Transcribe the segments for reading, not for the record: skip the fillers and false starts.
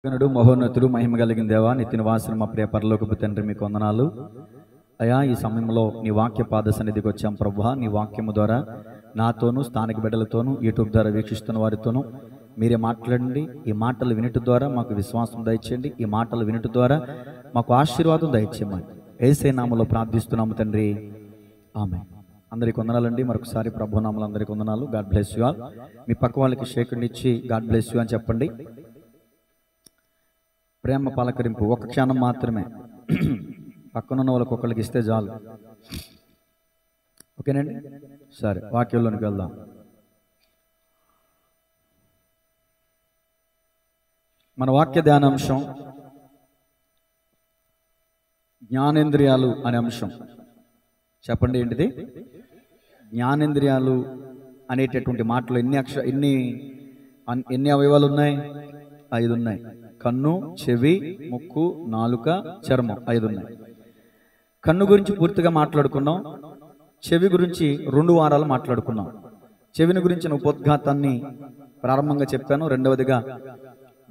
కనుడు మహోన్నతుడు మహిమ కలిగిన దేవా, నిత్య నివాసులు మా ప్రియ పరలోకపు తండ్రి, మీకు వందనాలు అయా. ఈ సమయంలో నీ వాక్య పాద సన్నిధికి వచ్చాం ప్రభువా. నీ వాక్యము ద్వారా నాతోనూ స్థానిక బిడ్డలతోనూ యూట్యూబ్ ద్వారా వీక్షిస్తున్న వారితోనూ మీరే మాట్లాడండి. ఈ మాటలు వినుట ద్వారా మాకు విశ్వాసం దయచేయండి. ఈ మాటలు వినుట ద్వారా మాకు ఆశీర్వాదం దయచేయమని యేసయ్య నామములో ప్రార్థిస్తున్నాము తండ్రి, ఆమేన్. అందరికి వందనాలండి. మరొకసారి ప్రభు నామములో అందరికి వందనాలు. God bless you all. మీ పక్క వాళ్ళకి షేక్ ఇచ్చి గాడ్ బ్లెస్ యు అని చెప్పండి. ప్రేమ పలకరింపు ఒక క్షణం మాత్రమే, పక్కనున్న వాళ్ళకి ఒకళ్ళకి ఇస్తే చాలు. ఓకేనండి, సరే వాక్యంలోనికి వెళ్దాం. మన వాక్య ధ్యానాంశం జ్ఞానేంద్రియాలు అనే అంశం. చెప్పండి ఏంటిది? జ్ఞానేంద్రియాలు అనేటటువంటి మాటలు ఎన్ని అవయవాలు ఉన్నాయి? 5 ఉన్నాయి. కన్ను, చెవి, ముక్కు, నాలుక, చర్మం 5 ఉన్నాయి. కన్ను గురించి పూర్తిగా మాట్లాడుకున్నాం. చెవి గురించి 2 వారాలు మాట్లాడుకున్నాం. చెవిని గురించిన ఉపోద్ఘాతాన్ని ప్రారంభంగా చెప్పాను. రెండవదిగా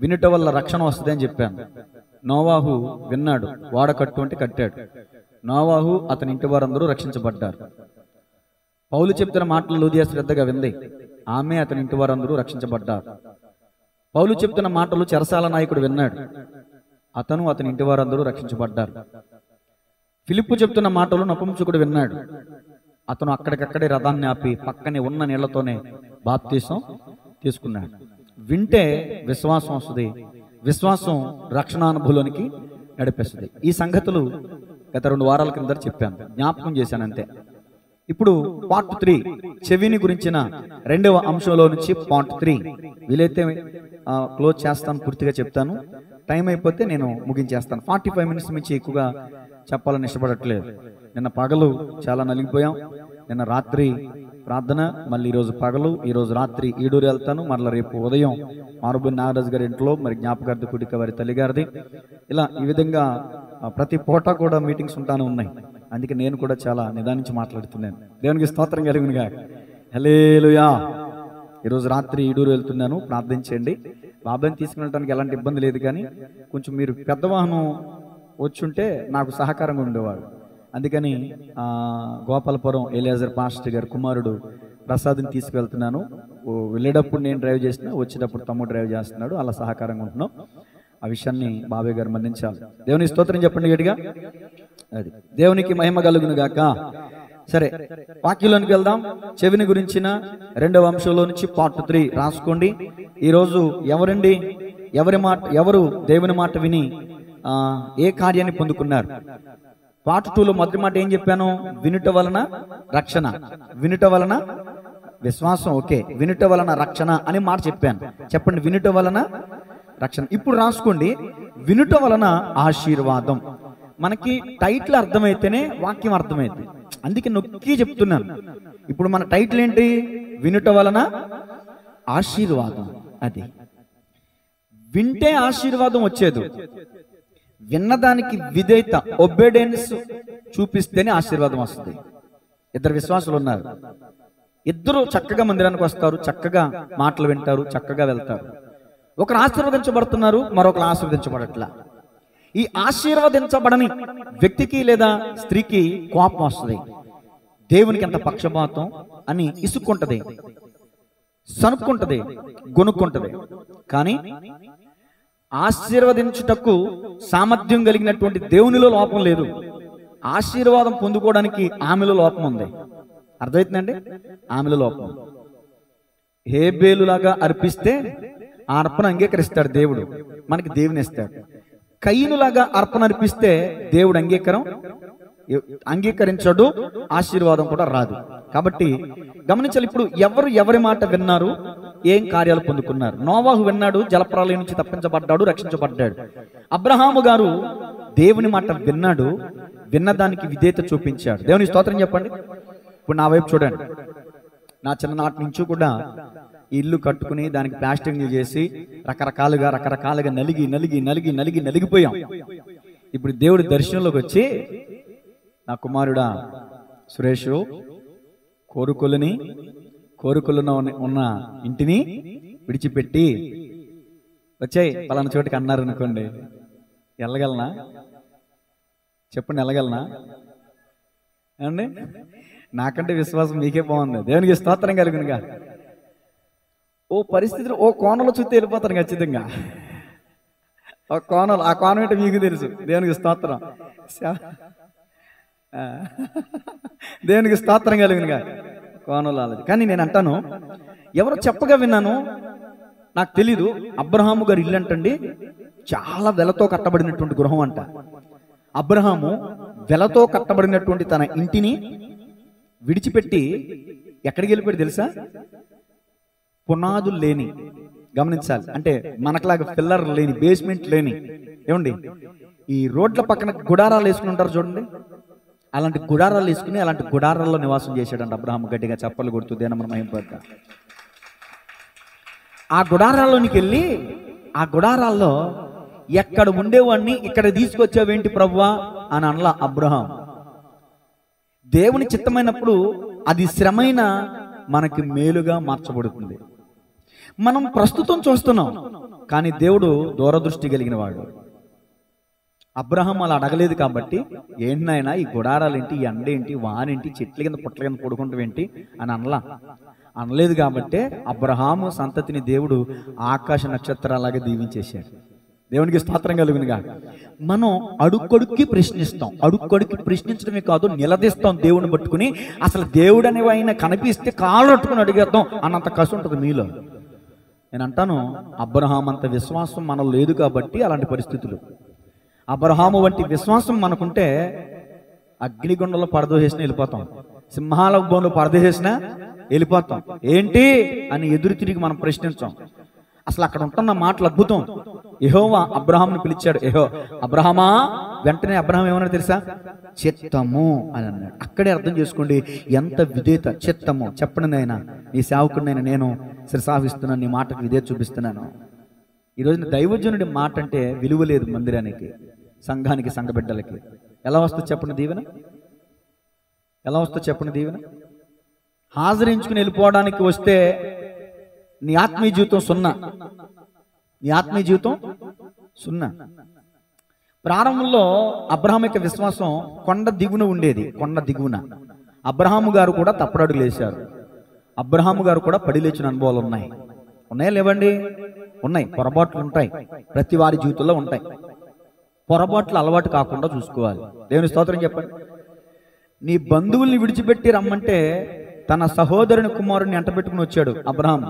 వినుట వల్ల రక్షణ వస్తుంది అని చెప్పాను. నోవాహు విన్నాడు, వాడకట్టు అంటే కట్టాడు. నోవాహు అతని ఇంటి వారందరూ రక్షించబడ్డారు. పౌలు చెప్తున్న మాటలు లూదియా శ్రద్ధగా వింది, ఆమె అతని ఇంటి వారందరూ రక్షించబడ్డారు. పౌలు చెప్తున్న మాటలు చెరసాల నాయకుడు విన్నాడు, అతని ఇంటి వారందరూ రక్షించబడ్డారు. ఫిలిప్పు చెప్తున్న మాటలు నపుంసకుడు విన్నాడు, అతను అక్కడికక్కడే రథాన్ని ఆపి పక్కనే ఉన్న నీళ్లతోనే బాప్తీసం తీసుకున్నాడు. వింటే విశ్వాసం వస్తుంది, విశ్వాసం రక్షణానుభూలోనికి నడిపిస్తుంది. ఈ సంగతులు గత 2 వారాల కింద చెప్పాను, జ్ఞాపకం చేశాను అంతే. ఇప్పుడు పార్ట్ 3 చెవిని గురించిన 2వ అంశంలో నుంచి పార్ట్ 3 వీలైతే క్లోజ్ చేస్తాను, పూర్తిగా చెప్తాను. టైం అయిపోతే నేను ముగించేస్తాను. 45 మినిట్స్ నుంచి ఎక్కువగా చెప్పాలని ఇష్టపడట్లేదు. నిన్న పగలు చాలా నలిగిపోయాం. నిన్న రాత్రి ప్రార్థన, మళ్ళీ ఈరోజు పగలు, ఈరోజు రాత్రి ఈడూరు వెళ్తాను. మరలా రేపు ఉదయం మారుబోని నాగరాజు గారి ఇంట్లో, మరి జ్ఞాపకార్థి కుడిక వారి తల్లిగారిది. ఇలా ఈ విధంగా ప్రతి పూట కూడా మీటింగ్స్ ఉంటానే ఉన్నాయి. అందుకే నేను కూడా చాలా నిదానించి మాట్లాడుతున్నాను. దేవునికి స్తోత్రం కలుగునుగా. హల్లెలూయా. ఈరోజు రాత్రి ఈడూరు వెళ్తున్నాను, ప్రార్థించండి. బాబాయ్ని తీసుకువెళ్ళడానికి ఎలాంటి ఇబ్బంది లేదు, కానీ కొంచెం మీరు పెద్ద వాహనం వచ్చుంటే నాకు సహకారంగా ఉండేవాడు. అందుకని గోపాలపురం ఎలియాజర్ పాస్టర్ గారి కుమారుడు ప్రసాద్ని తీసుకువెళ్తున్నాను. వెళ్ళేటప్పుడు నేను డ్రైవ్ చేసిన, వచ్చేటప్పుడు తమ్ముడు డ్రైవ్ చేస్తున్నాడు. అలా సహకారంగా ఉంటున్నాం. ఆ విషయాన్ని బాబాయ్ గారు మన్నించాలి. దేవుని స్తోత్రం చెప్పండి గట్టిగా. అది దేవునికి మహిమ కలుగును గాక. సరే, వాక్యంలోనికి వెళ్దాం. చెవిని గురించిన 2వ అంశంలో నుంచి పార్ట్ 3 రాసుకోండి. ఈరోజు ఎవరు దేవుని మాట విని ఏ కార్యాన్ని పొందుకున్నారు? పార్ట్ 2లో మొదటి మాట ఏం చెప్పాను? వినుట వలన రక్షణ, వినుట వలన విశ్వాసం. ఓకే, వినుట వలన రక్షణ అనే మాట చెప్పాను. చెప్పండి, వినుట వలన రక్షణ. ఇప్పుడు రాసుకోండి, వినుట వలన ఆశీర్వాదం. మనకి టైటిల్ అర్థమైతేనే వాక్యం అర్థమైంది, అందుకే నొక్కి చెప్తున్నాను. ఇప్పుడు మన టైటిల్ ఏంటి? వినుట వలన ఆశీర్వాదం. అది వింటే ఆశీర్వాదం వచ్చేది, విన్నదానికి విధేయత, ఒబీడియన్స్ చూపిస్తేనే ఆశీర్వాదం వస్తుంది. 2 విశ్వాసులు ఉన్నారు. ఇద్దరు చక్కగా మందిరానికి వస్తారు, చక్కగా మాటలు వింటారు, చక్కగా వెళ్తారు. ఒకరు ఆశీర్వదించబడుతున్నారు, మరొకరు ఆశీర్వదించబడట్లా. ఈ ఆశీర్వదించబడని వ్యక్తికి లేదా స్త్రీకి కోపం వస్తుంది. దేవునికి ఎంత పక్షపాతం అని ఇసుక్కుంటది, సనుక్కుంటది, గొనుక్కుంటది. కానీ ఆశీర్వదించుటకు సామర్థ్యం కలిగినటువంటి దేవునిలో లోపం లేదు. ఆశీర్వాదం పొందుకోవడానికి ఆమెలో లోపం ఉంది. అర్థమవుతుందండి? ఆమెలో లోపం. హేబేలులాగా అర్పిస్తే ఆ అర్పణ అంగీకరిస్తాడు దేవుడు, మనకి దేవుని ఇస్తాడు. కయీనులాగా అర్పణ అర్పిస్తే దేవుడు అంగీకరించడు, ఆశీర్వాదం కూడా రాదు. కాబట్టి గమనించాలి. ఇప్పుడు ఎవరి మాట విన్నారు, ఏం కార్యాలు పొందుకున్నారు? నోవాహు విన్నాడు, జలప్రలయం నుంచి తప్పించబడ్డాడు, రక్షించబడ్డాడు. అబ్రహాము గారు దేవుని మాట విన్నాడు, విన్నదానికి విధేయత చూపించాడు. దేవుని స్తోత్రం చెప్పండి. ఇప్పుడు నా వైపు చూడండి. నా చిన్ననాటి నుంచి కూడా ఇల్లు కట్టుకుని దానికి ప్లాస్టింగ్ చేసి రకరకాలుగా నలిగిపోయాం. ఇప్పుడు దేవుడి దర్శనంలోకి వచ్చి, నా కుమారుడా సురేష్, కోరుకులను ఉన్న ఇంటిని విడిచిపెట్టి వచ్చాయి పలానా చోటికి అన్నారు అనుకోండి, వెళ్ళగలనా? చెప్పండి, వెళ్ళగలనా? ఏమండి, నాకంటే విశ్వాసం మీకే బాగుంది. దేవునికి స్తోత్రం కలుగునుగా. ఓ పరిస్థితులు ఓ కోణంలో చూస్తే వెళ్ళిపోతాను ఖచ్చితంగా. ఒక కోణం, ఆ కోణం ఏంటో మీకు తెలుసు. దేవునికి స్తోత్రం. దేవునికి స్తోత్రం కలుగునుగా. కోణంలో ఆలోచన. కానీ నేను అంటాను, ఎవరో చెప్పగా విన్నాను, నాకు తెలీదు. అబ్రహాము గారి ఇల్లు అంటండి చాలా వెలతో కట్టబడినటువంటి గృహం అంట. అబ్రహాము వెలతో కట్టబడినటువంటి తన ఇంటిని విడిచిపెట్టి ఎక్కడికి వెళ్ళిపోయాడు తెలుసా? పునాదులు లేని, గమనించాలి, అంటే మనకులాగా పిల్లర్ లేని, బేస్మెంట్ లేని, ఏమండి ఈ రోడ్ల పక్కన గుడారాలు వేసుకుని ఉంటారు చూడండి, అలాంటి గుడారాలు వేసుకుని అలాంటి గుడారాల్లో నివాసం చేశాడంట అబ్రహాము. గట్టిగా చప్పలు కొడుతూ దేనమ్మ మహిమపడతా. ఆ గుడారాల్లోనికి వెళ్ళి ఆ గుడారాల్లో ఎక్కడ ఉండేవాడిని ఇక్కడ తీసుకొచ్చావేంటి ప్రభువా అని అనలా అబ్రహాం. దేవుని చిత్తమైనప్పుడు అది శ్రమైన మనకి మేలుగా మార్చబడుతుంది. మనం ప్రస్తుతం చూస్తున్నాం, కానీ దేవుడు దూరదృష్టి కలిగిన వాడు. అబ్రహాం అలా అడగలేదు కాబట్టి, ఏంటినైనా ఈ గుడారాలేంటి, ఈ ఎండేంటి, వానేంటి, చెట్ల కింద పుట్ల కింద పడుకుంటావేంటి అని అనలేదు కాబట్టి అబ్రహాము సంతతిని దేవుడు ఆకాశ నక్షత్రాలాగా దీవించేశాడు. దేవునికి స్తోత్రం కలుగునుగా. మనం అడుక్కొడుక్కి ప్రశ్నిస్తాం. అడుక్కొడుక్కి ప్రశ్నించడమే కాదు, నిలదీస్తాం దేవుని పట్టుకుని. అసలు దేవుడు అనేవి ఆయన కనిపిస్తే కాళ్ళు పట్టుకుని అడిగేద్దాం అన్నంత కసి ఉంటుంది మీలో. నేను అంటాను, అబ్రహాం అంత విశ్వాసం మనలో లేదు కాబట్టి అలాంటి పరిస్థితులు. అబ్రహాము వంటి విశ్వాసం మనకుంటే అగ్నిగుండంలో పరదోసేసినా వెళ్ళిపోతాం, సింహాల బోన్లో పరదోసేసినా వెళ్ళిపోతాం. ఏంటి అని ఎదురు తిరిగి మనం ప్రశ్నించాం. అసలు అక్కడ ఉంటున్న మాటలు అద్భుతం. యెహోవా అబ్రహామును పిలిచాడు. అబ్రహామా, వెంటనే అబ్రహాం ఏమన్నా తెలుసా? చిత్తము అని అన్నాడు. అక్కడే అర్థం చేసుకోండి ఎంత విధేయత. చిత్తము, చెప్పండి నాయనా, నీ సేవకుడినైనా నేను శిరసావిస్తున్నాను, నీ మాటకు విధేయత చూపిస్తున్నాను. ఈరోజు దైవజనుడి మాట అంటే విలువ లేదు మందిరానికి, సంఘానికి, సంఘ బిడ్డలకి. ఎలా వస్తుంది చెప్పండి దీవెన? ఎలా వస్తుంది చెప్పండి దీవెన? హాజరించుకుని వెళ్ళిపోవడానికి వస్తే నీ ఆత్మీయ జీవితం సున్నా. నీ ఆత్మీయ జీవితం సున్నా. ప్రారంభంలో అబ్రహాం యొక్క విశ్వాసం కొండ దిగున ఉండేది. కొండ దిగున అబ్రహాము గారు కూడా తప్పడడుగులు వేశారు. అబ్రహాము గారు కూడా పడి లేచిన అనుభవాలు ఉన్నాయి. ఉన్నాయా లేవండి? ఉన్నాయి. పొరపాట్లు ఉంటాయి, ప్రతి వారి జీవితంలో ఉంటాయి. పొరపాట్లు అలవాటు కాకుండా చూసుకోవాలి. దేవుని స్తోత్రం చెప్పండి. నీ బంధువుల్ని విడిచిపెట్టి రమ్మంటే తన సహోదరుని కుమారుని ఎంటబెట్టుకుని వచ్చాడు అబ్రహాం.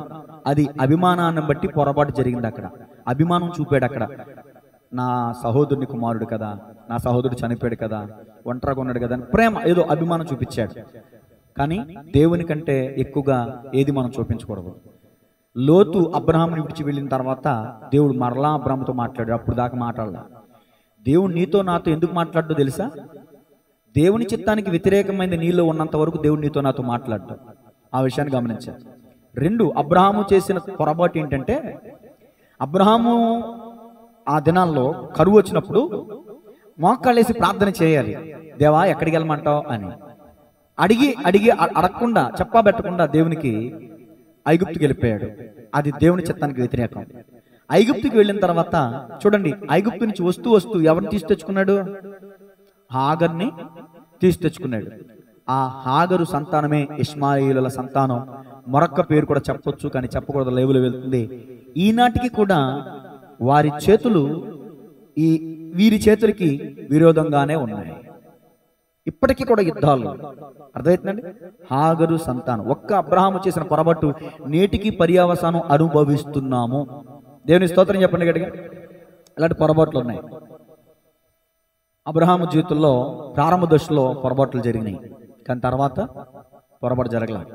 అది అభిమానాన్ని బట్టి పొరపాటు జరిగింది. అక్కడ అభిమానం చూపాడు. అక్కడ నా సహోదరుని కుమారుడు కదా, నా సహోదరుడు చనిపోయాడు కదా, ఒంటరిగా ఉన్నాడు కదా అని ప్రేమ, ఏదో అభిమానం చూపించాడు. కానీ దేవుని కంటే ఎక్కువగా ఏది మనం చూపించకూడదు. లోతు అబ్రహాముని విడిచి వెళ్ళిన తర్వాత దేవుడు మరలా అబ్రహాముతో మాట్లాడాడు. అప్పుడు దాకా మాట్లాడలా. దేవుడు నీతో నాతో ఎందుకు మాట్లాడో తెలుసా? దేవుని చిత్తానికి వ్యతిరేకమైనది నీలో ఉన్నంత వరకు దేవుడు నీతో నాతో మాట్లాడటం. ఆ విషయాన్ని గమనించాలి. 2, అబ్రహాము చేసిన పొరపాటు ఏంటంటే, అబ్రహాము ఆ దినాల్లో కరువు వచ్చినప్పుడు మోకాళ్ళేసి ప్రార్థన చేయాలి. దేవా ఎక్కడికి వెళ్ళమంటావు అని అడగకుండా చెప్పా పెట్టకుండా దేవునికి ఐగుప్తుకి వెళ్ళిపోయాడు. అది దేవుని చిత్తానికి వ్యతిరేకం. ఐగుప్తుకి వెళ్ళిన తర్వాత చూడండి, ఐగుప్తు నుంచి వస్తూ ఎవరిని తీసి తెచ్చుకున్నాడు? హాగర్ని తీసి తెచ్చుకున్నాడు. ఆ హాగరు సంతానమే ఇష్మాయేలుల సంతానం. మరొక్క పేరు కూడా చెప్పొచ్చు, కానీ చెప్పకూడదు, లేవులు వెళ్తుంది. ఈనాటికి కూడా వారి చేతులు వీరి చేతులకి విరోధంగానే ఉన్నాయి. ఇప్పటికీ కూడా యుద్ధాలు. అర్థమవుతుందండి? హాగరు సంతానం. ఒక్క అబ్రహాము చేసిన పొరపాటు నేటికి పర్యావసానం అనుభవిస్తున్నాము. దేవుని స్తోత్రం చెప్పండి గట్టిగా. ఇలాంటి పొరపాట్లు ఉన్నాయి. అబ్రహాము జీవితంలో ప్రారంభ దశలో పొరపాట్లు జరిగినాయి, కానీ తర్వాత పొరపాటు జరగలేదు.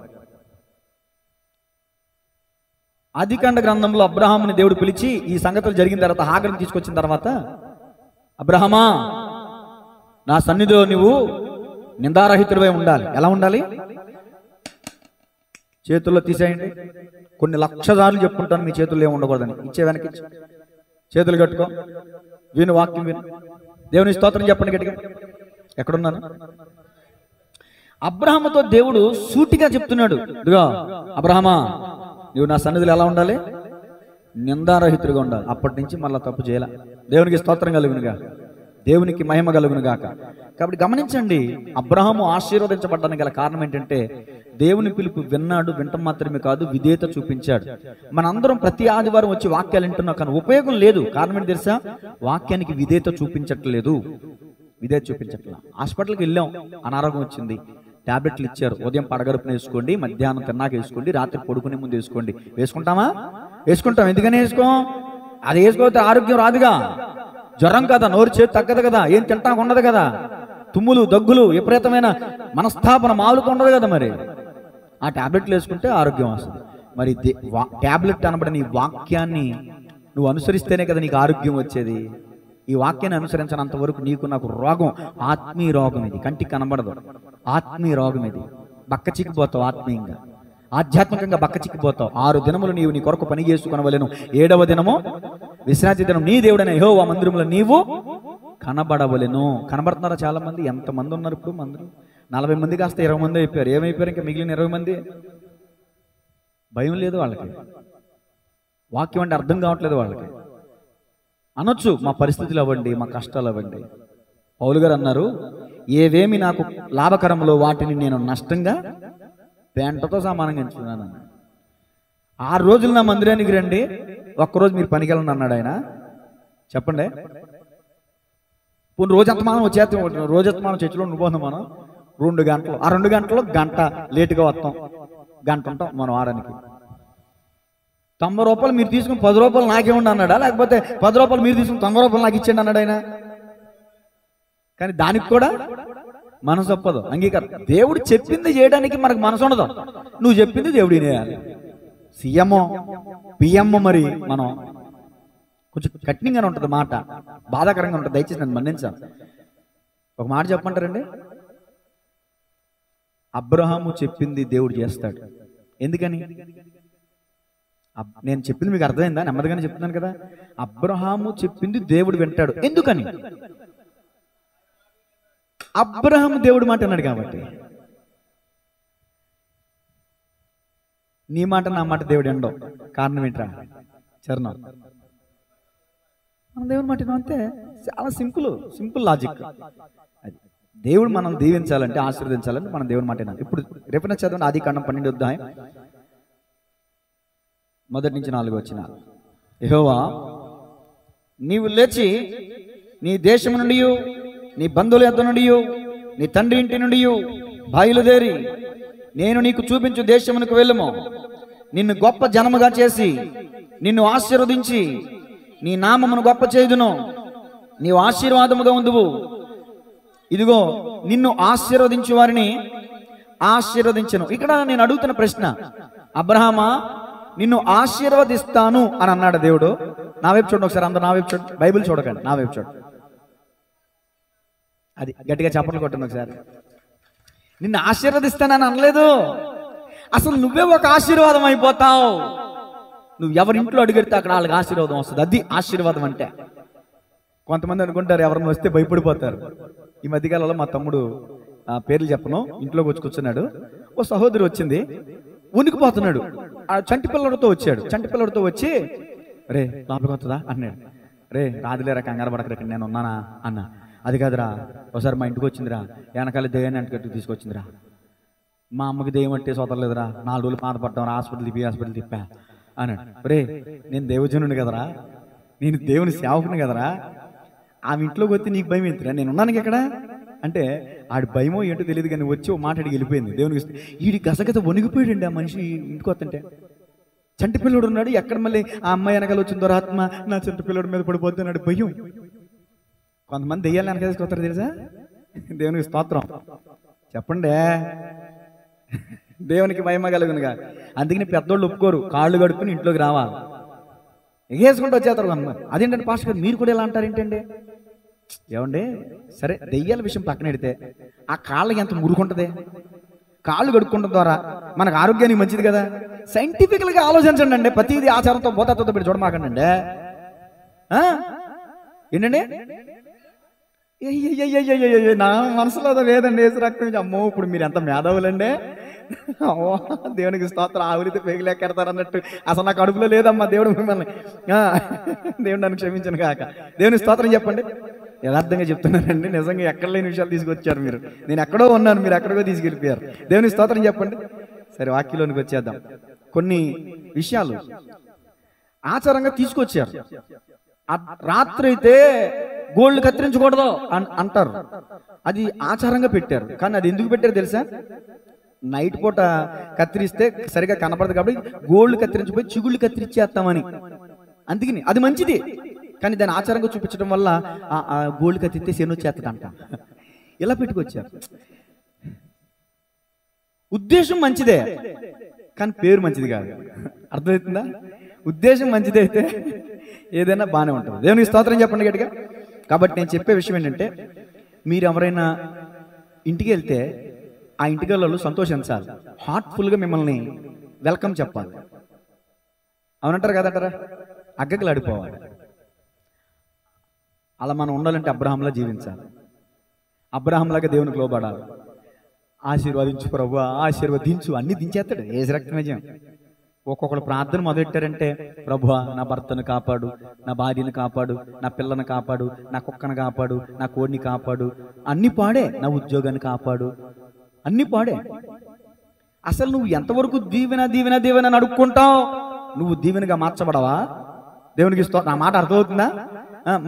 ఆదికాండ గ్రంథంలో అబ్రహాముని దేవుడు పిలిచి ఈ సంగతులు జరిగిన తర్వాత హాగరుని తీసుకొచ్చిన తర్వాత, అబ్రహమా, నా సన్నిధిలో నువ్వు నిందారహితుడివై ఉండాలి. ఎలా ఉండాలి? చేతుల్లో తీసేయండి. కొన్ని లక్షసార్లు చెప్పుకుంటాను మీ చేతుల్లో ఏమి ఉండకూడదని. ఇచ్చే వెనక్కి చేతులు కట్టుకో, విను వాక్యం విను. దేవుని స్తోత్రం చెప్పండి గట్టిగా. ఎక్కడున్నాను? అబ్రహాముతో దేవుడు సూటిగా చెప్తున్నాడు, ఇదిగో అబ్రహమా, నువ్వు నా సన్నిధిలో ఎలా ఉండాలి? నిందారహితుడిగా ఉండాలి. అప్పటి నుంచి మళ్ళీ తప్పు చేయాల. దేవునికి స్తోత్రం కలుగునుగా, దేవునికి మహిమ కలుగునుగాక. కాబట్టి గమనించండి, అబ్రహాము ఆశీర్వదించబడ్డానికి గల కారణం ఏంటంటే దేవుని పిలుపు విన్నాడు. వింటం మాత్రమే కాదు, విధేయత చూపించాడు. మనందరం ప్రతి ఆదివారం వచ్చి వాక్యాలు వింటున్నాం, కానీ ఉపయోగం లేదు. కారణం ఏంటి తెలుసా? వాక్యానికి విధేయత చూపించట్లేదు. విధేయత చూపించట్లేదు. హాస్పిటల్కి వెళ్ళాం, అనారోగ్యం వచ్చింది, టాబ్లెట్లు ఇచ్చారు. ఉదయం పడగరుపున వేసుకోండి, మధ్యాహ్నం తిన్నాక వేసుకోండి, రాత్రి పడుకునే ముందు వేసుకోండి. వేసుకుంటామా? వేసుకుంటాం. ఎందుకని వేసుకోం? అది వేసుకోతే ఆరోగ్యం రాదుగా. జ్వరం కదా, నోరు చేతి తగ్గదు కదా, ఏం తింటాక ఉండదు కదా, తుమ్ములు దగ్గులు విపరీతమైన మనస్తాపన మామూలుగా ఉండదు కదా. మరి ఆ టాబ్లెట్లు వేసుకుంటే ఆరోగ్యం వస్తుంది. మరి టాబ్లెట్ అనబడిన ఈ వాక్యాన్ని నువ్వు అనుసరిస్తేనే కదా నీకు ఆరోగ్యం వచ్చేది. ఈ వాక్యాన్ని అనుసరించినంత వరకు నీకు నాకు రోగం, ఆత్మీయ రోగం ఇది. కంటికి కనబడదు, ఆత్మీయ రోగం ఇది. బక్క చిక్కిపోతావు, ఆత్మీయంగా ఆధ్యాత్మికంగా బక్క చిక్కిపోతావు. 6 దినములు నీవు నీ కొరకు పని చేసుకునవలెను, 7వ దినము విశ్రాంతి దినం. నీ దేవుడైన యెహోవా మందిరములో నీవు కనబడవలెను. కనబడుతున్నారా? చాలా మంది. ఎంతమంది ఉన్నారు ఇప్పుడు మందిరం? 40 మంది కాస్త 20 మంది అయిపోయారు. ఏమైపోయారు ఇంకా మిగిలిన 20 మంది? భయం లేదు వాళ్ళకి, వాక్యం అంటే అర్థం కావట్లేదు వాళ్ళకి. అనొచ్చు, మా పరిస్థితులు అవ్వండి, మా కష్టాలు అవ్వండి. పౌలు గారు అన్నారు, ఏవేమి నాకు లాభకరంలో వాటిని నేను నష్టంగా పెంటతో సమానంగా ఎంచుకున్నాను. 6 రోజులు నా మందిరానికి రండి, ఒక్కరోజు మీరు పనికి వెళ్ళండి అన్నాడు ఆయన. చెప్పండి, పోనీ రోజంతా మనం వచ్చేస్తాం, రోజంతా మనం చర్చిలో ఉండిపోతాం. మనం 2 గంటలు, ఆ 2 గంటలు గంట లేటుగా వస్తాం, గంట ఉంటాం మనం వారానికి. 90 రూపాయలు మీరు తీసుకుని 10 రూపాయలు నాకేమండి అన్నాడా? లేకపోతే 10 రూపాయలు మీరు తీసుకుని 90 రూపాయలు నాకు ఇచ్చేయండి అన్నాడు ఆయన. కానీ దానికి కూడా మనసు ఒప్పదు, అంగీకారం. దేవుడు చెప్పింది చేయడానికి మనకు మనసు ఉండదు. నువ్వు చెప్పింది దేవుడు వినేయాలి. సీఎం పిఎం మరి మనం కొంచెం కఠినంగానే ఉంటుంది, మాట బాధాకరంగా ఉంటుంది. దయచేసి నన్ను మన్నించాను. ఒక మాట చెప్పమంటారండి, అబ్రహాము చెప్పింది దేవుడు చేస్తాడు. ఎందుకని? నేను చెప్పింది మీకు అర్థమైందా? నెమ్మదిగానే చెప్తున్నాను కదా. అబ్రహాము చెప్పింది దేవుడు వింటాడు. ఎందుకని? అబ్రహాము దేవుడు మాట అన్నాడు కాబట్టి. నీ మాట నా మాట దేవుడు ఎండో. కారణం ఏంట్రా? చరణం మన దేవుని మాట అంతే. చాలా సింపుల్ లాజిక్ అది. దేవుడు మనం దీవించాలంటే, ఆశీర్వదించాలంటే మనం దేవుని మాట వినాలి. ఇప్పుడు రేపటి చదవండి, ఆదికాండం 12వ అధ్యాయం 1 నుంచి 4 వచనాలు. యెహోవా, నీవు లేచి నీ దేశం నుండి, నీ బంధువుల యొద్ద నుండి, నీ తండ్రి ఇంటి నుండి బయలుదేరి నేను నీకు చూపించు దేశమునకు వెళ్ళుము. నిన్ను గొప్ప జనముగా చేసి నిన్ను ఆశీర్వదించి నీ నామమును గొప్ప చేయుదును. నీవు ఆశీర్వాదముగా ఉందువు. ఇదిగో నిన్ను ఆశీర్వదించు వారిని ఆశీర్వదించను. ఇక్కడ నేను అడుగుతున్న ప్రశ్న, అబ్రహామా నిన్ను ఆశీర్వదిస్తాను అని అన్నాడు దేవుడు. నా వైపు చూడండి ఒకసారి, అందరూ నా వైపు చూడండి, బైబిల్ చూడకండి, నా వైపు చూడండి. అది గట్టిగా చప్పట్లు కొట్టండి ఒకసారి. నిన్ను ఆశీర్వదిస్తానని అనలేదు. అసలు నువ్వే ఒక ఆశీర్వాదం అయిపోతావు. నువ్వు ఎవరింట్లో అడుగెడితే అక్కడ వాళ్ళకి ఆశీర్వాదం వస్తుంది. అది ఆశీర్వాదం అంటే. కొంతమంది అనుకుంటారు, ఎవరైనా వస్తే భయపడిపోతారు. ఈ మధ్యకాలంలో మా తమ్ముడు, పేర్లు చెప్పను, ఇంట్లోకి వచ్చి కూర్చున్నాడు. ఓ సహోదరి వచ్చింది, ఉనికిపోతున్నాడు. ఆ చంటి పిల్లడితో వచ్చాడు. చంటి పిల్లడితో వచ్చి, రే లోపలికి వస్తుందా అన్నాడు. రే రాదులేరా, కంగారు పడకరా, నేను ఉన్నానా అన్నా. అది కాదురా, ఒకసారి మా ఇంటికి వచ్చిందిరా, వెనకాల దెయ్యాన్ని అంటుకట్టు తీసుకొచ్చిందిరా. మా అమ్మకి దెయ్యం అంటే సోదరలేదురా, 4 రోజులు బాధపడ్డాం, హాస్పిటల్ తిప్పా అన్నాడు. రే నేను దేవజనుని కదరా, నేను దేవుని సేవకుని కదరా, ఆమె ఇంట్లోకి వస్తే నీకు భయం ఏంటిరా, నేను ఉన్నాను ఎక్కడ అంటే, ఆడి భయమో ఏంటో తెలియదు కానీ వచ్చి ఓ మాట అడిగి వెళ్ళిపోయింది. దేవునికి ఈడి గసగత వణిగిపోయాడండి ఆ మనిషి ఇంటికి వస్తుంటే. చంటి పిల్లడు ఉన్నాడు, ఎక్కడ మళ్ళీ ఆ అమ్మాయి వెనకాల వచ్చిందో ఆత్మ నా చంటి పిల్లడి మీద పడిపోద్ది అన్నాడు భయం. కొంతమంది దెయ్యాలు వెనక తీసుకొస్తారు తెలుసా. దేవునికి స్తోత్రం చెప్పండి, దేవునికి మహిమ కలుగునుగా. అందుకని పెద్దోళ్ళు ఒప్పుకోరు, కాళ్ళు కడుక్కుని ఇంట్లోకి రావాలి, ఎగేసుకుంటూ వచ్చేస్తారు కొంతమంది. అదేంటంటే పాస్టర్ గారు మీరు కూడా ఎలా అంటారు ఏంటండి? ఏమండి సరే, దెయ్యాల విషయం పక్కన పెడితే ఆ కాళ్ళకి ఎంత మురుకుంటుంది. కాళ్ళు కడుక్కోవడం ద్వారా మనకు ఆరోగ్యానికి మంచిది కదా. సైంటిఫికల్గా ఆలోచించండి అండి. ప్రతిదీ ఆచారంతో బోధతో పెట్టి చూడమాకండి అండి. ఏంటండి నా మనసులో అదో లేదండి, వేసి రక్తం. అమ్మో ఇప్పుడు మీరు ఎంత మేధావులండి, దేవునికి స్తోత్రం. ఆవులితే పేగులేకెడతారు అన్నట్టు అసలు నా కడుపులో లేదమ్మా దేవుడు మిమ్మల్ని. దేవుడు నన్ను క్షమించను కాక. దేవునికి స్తోత్రం చెప్పండి. యథార్థంగా చెప్తున్నానండి, నిజంగా ఎక్కడ లేని విషయాలు తీసుకొచ్చారు మీరు. నేను ఎక్కడో ఉన్నాను, మీరు ఎక్కడికో తీసుకెళ్ళిపోయారు. దేవునికి స్తోత్రం చెప్పండి. సరే, వాక్యంలోనికి వచ్చేద్దాం. కొన్ని విషయాలు ఆచారంగా తీసుకొచ్చారు. రాత్రి అయితే గోల్డ్ కత్తిరించకూడదు అంటారు. అది ఆచారంగా పెట్టారు. కానీ అది ఎందుకు పెట్టారు తెలుసా? నైట్ పూట కత్తిరిస్తే సరిగా కనపడదు కాబట్టి గోల్డ్ కత్తిరించిపోయి చిగుళ్ళు కత్తిరించేస్తామని. అందుకని అది మంచిది, కానీ దాన్ని ఆచారంగా చూపించడం వల్ల ఆ గోల్డ్ కత్తిరిస్తే శని వచ్చేస్తుందంట. ఇలా పెట్టుకొచ్చారు. ఉద్దేశం మంచిదే, కానీ పేరు మంచిది కాదు. అర్థమవుతుందా? ఉద్దేశం మంచిదైతే ఏదైనా బాగానే ఉంటుంది. దేవునికి స్తోత్రం చెప్పండి గట్టిగా. కాబట్టి నేను చెప్పే విషయం ఏంటంటే, మీరు ఎవరైనా ఇంటికి వెళ్తే ఆ ఇంటికి వాళ్ళు సంతోషించాలి, హార్ట్ఫుల్గా మిమ్మల్ని వెల్కమ్ చెప్పాలి. అవునంటారు కదంటారా? అగ్గకలు ఆడిపోవాలి. అలా మనం ఉండాలంటే అబ్రహాంలా జీవించాలి. అబ్రహాంలాగా దేవునికి లోబడాలి. ఆశీర్వదించు ప్రభువా, ఆశీర్వదించు, అన్ని దించేస్తాడు. ఏసు రక్తమేజం. ఒక్కొక్కరు ప్రార్థన మొదలెట్టారంటే, ప్రభువా నా భర్తను కాపాడు, నా భార్యను కాపాడు, నా పిల్లను కాపాడు, నా కుక్కను కాపాడు, నా కోడిని కాపాడు, అన్ని పాడే, నా ఉద్యోగాన్ని కాపాడు, అన్ని పాడే. అసలు నువ్వు ఎంతవరకు దీవెన దీవెన దీవెన అని అడుక్కుంటావు? నువ్వు దీవెనగా మార్చబడవా? దేవునికి నా మాట అర్థమవుతుందా?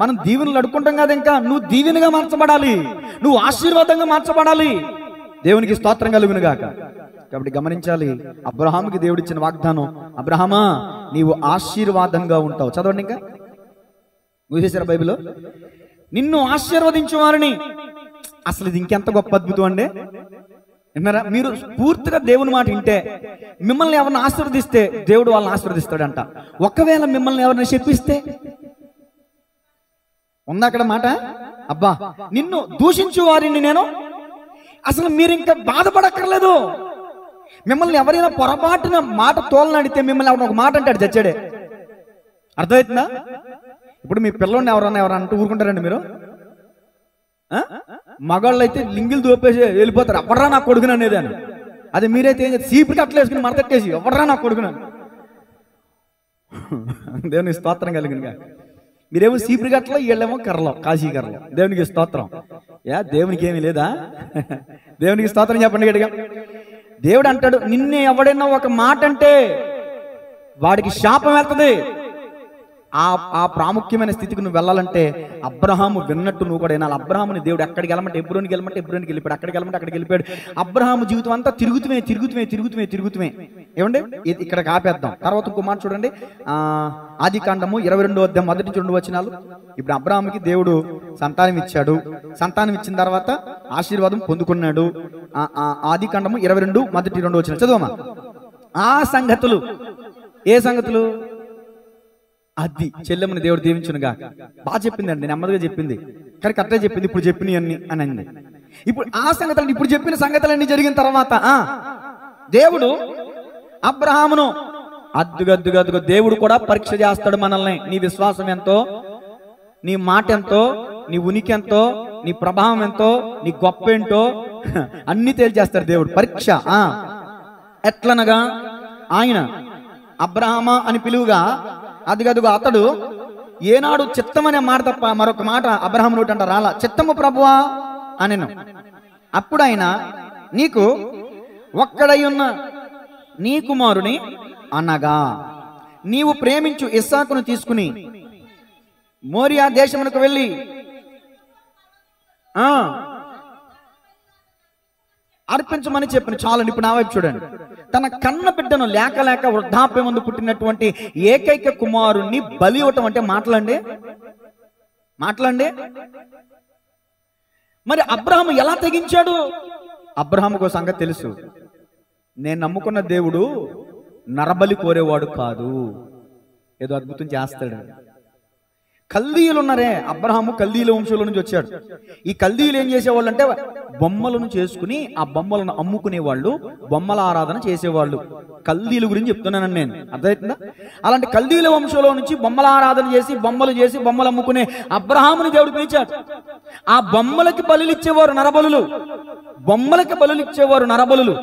మనం దీవెనలు అడుక్కుంటాం కదా, ఇంకా నువ్వు దీవెనగా మార్చబడాలి, నువ్వు ఆశీర్వాదంగా మార్చబడాలి. దేవునికి స్తోత్రం కలుగును గాక. కాబట్టి గమనించాలి, అబ్రహాముకి దేవుడిచ్చిన వాగ్దానం, అబ్రహామా నీవు ఆశీర్వాదంగా ఉంటావు. చదవండి, ఇంకా మూసేశారు బైబిల్లో. నిన్ను ఆశీర్వదించు వారిని. అసలు ఇది ఇంకెంత గొప్ప అద్భుతం అండి. విన్నారా? మీరు పూర్తిగా దేవుని మాట వింటే, మిమ్మల్ని ఎవరిని ఆశీర్వదిస్తే దేవుడు వాళ్ళని ఆశీర్వదిస్తాడంట. ఒకవేళ మిమ్మల్ని ఎవరిని శపిస్తే, ఉందా అక్కడ మాట? అబ్బా నిన్ను దూషించు వారిని నేను, అసలు మీరు ఇంకా బాధపడక్కర్లేదు. మిమ్మల్ని ఎవరైనా పొరపాటున మాట తోలనడితే మిమ్మల్ని ఎవరైనా ఒక మాట అంటాడు చచ్చాడే. అర్థమవుతుందా? ఇప్పుడు మీ పిల్లోడిని ఎవరన్నా అంటూ ఊరుకుంటారండి మీరు? మగాళ్ళు అయితే లింగిలు దోపేసి వెళ్ళిపోతారు, ఎవడరా నా కొడుకుని అనేది అని. అది మీరైతే ఏం చేస్తారు? సీపుకి అట్లా వేసుకుని మడతట్టేసి ఎవడరా నా కొడుకునని. దేవునికి స్తోత్రం కలిగినగా. మీరేమో సీపురి గట్ల, వీళ్ళేమో కర్రలో, కాశీ కర్రలో. దేవునికి స్తోత్రం. దేవునికి ఏమీ లేదా? దేవునికి స్తోత్రం చెప్పండి గట్టిగా. దేవుడు అంటాడు, నిన్నే ఎవడైనా ఒక మాట అంటే వాడికి శాపం వెళ్తుంది. ఆ ప్రాముఖ్యమైన స్థితికి నువ్వు వెళ్ళాలంటే అబ్రహాము విన్నట్టు నువ్వు కూడా వినాలి. అబ్రహాముని దేవుడు ఎక్కడికి వెళ్ళమంటే ఎబ్రోనికి వెళ్ళిపోయాడు, అక్కడికి వెళ్ళమంటే అక్కడికి వెళ్ళిపోయాడు. అబ్రహాము జీవితం అంతా తిరుగుతుమే. ఏమండి, ఇక్కడ ఆపేద్దాం. తర్వాత ఇంకో మాట చూడండి, ఆది కాండము 22వ అధ్యాయం 1-2 వచనాలు. ఇప్పుడు అబ్రహాముకి దేవుడు సంతానం ఇచ్చాడు. సంతానం ఇచ్చిన తర్వాత ఆశీర్వాదం పొందుకున్నాడు. ఆది కాండము 22:1-2 వచనాలు చదువమ్మా. ఆ సంగతులు, ఏ సంగతులు? అది చెల్లెమ్మని దేవుడు దీవించునుగా. బాగా చెప్పిందండి, నెమ్మదిగా చెప్పింది, కానీ కరెక్ట్గా చెప్పింది. ఇప్పుడు చెప్పినవి అన్ని అని అంది. ఇప్పుడు ఆ సంగతులు, ఇప్పుడు చెప్పిన సంగతులన్నీ జరిగిన తర్వాత దేవుడు అబ్రహామును అద్దుగద్దుగద్దుగా దేవుడు కూడా పరీక్ష చేస్తాడు మనల్ని. నీ విశ్వాసం ఎంతో, నీ మాట ఎంతో, నీ ఉనికి ఎంతో, నీ ప్రభావం ఎంతో, నీ గొప్ప ఏంటో అన్ని తేల్చేస్తాడు దేవుడు. పరీక్ష ఎట్లనగా, ఆయన అబ్రహామా అని పిలువుగా అదిగదుగా అతడు ఏనాడు చిత్తమనే మాట తప్ప మరొక మాట అబ్రహాము నోటి అంట రాలా. చిత్తము ప్రభువా అనెను. అప్పుడు ఆయన, నీకు ఒక్కడై ఉన్న నీ కుమారుని అనగా నీవు ప్రేమించు ఇస్సాకును తీసుకుని మోరియా దేశమునకు వెళ్ళి అర్పించమని చెప్పిన. చాలండి, ఇప్పుడు నా వైపు చూడండి. తన కన్న బిడ్డను లేక వృద్ధాప్యం ముందు పుట్టినటువంటి ఏకైక కుమారుణ్ణి బలి ఇవ్వటం అంటే మాటలండి. మరి అబ్రహాము ఎలా తెగించాడు? అబ్రహాముకు సంగతి తెలుసు. నేను నమ్ముకున్న దేవుడు నరబలి కోరేవాడు కాదు, ఏదో అద్భుతం చేస్తాడు. కల్దీయులు ఉన్నారే, అబ్రహాము కల్దీయుల వంశంలో నుంచి వచ్చాడు. ఈ కల్దీయులు ఏం చేసేవాళ్ళు అంటే బొమ్మలను చేసుకుని ఆ బొమ్మలను అమ్ముకునేవాళ్ళు, బొమ్మల ఆరాధన చేసేవాళ్ళు. కల్దీయుల గురించి చెప్తున్నాను నేను, అర్థమవుతుందా? అలాంటి కల్దీయుల వంశంలో నుంచి బొమ్మల ఆరాధన చేసి బొమ్మలు అమ్ముకునే అబ్రహాముని దేవుడు పిలిచాడు. ఆ బొమ్మలకి బలులు ఇచ్చేవారు నరబలులు.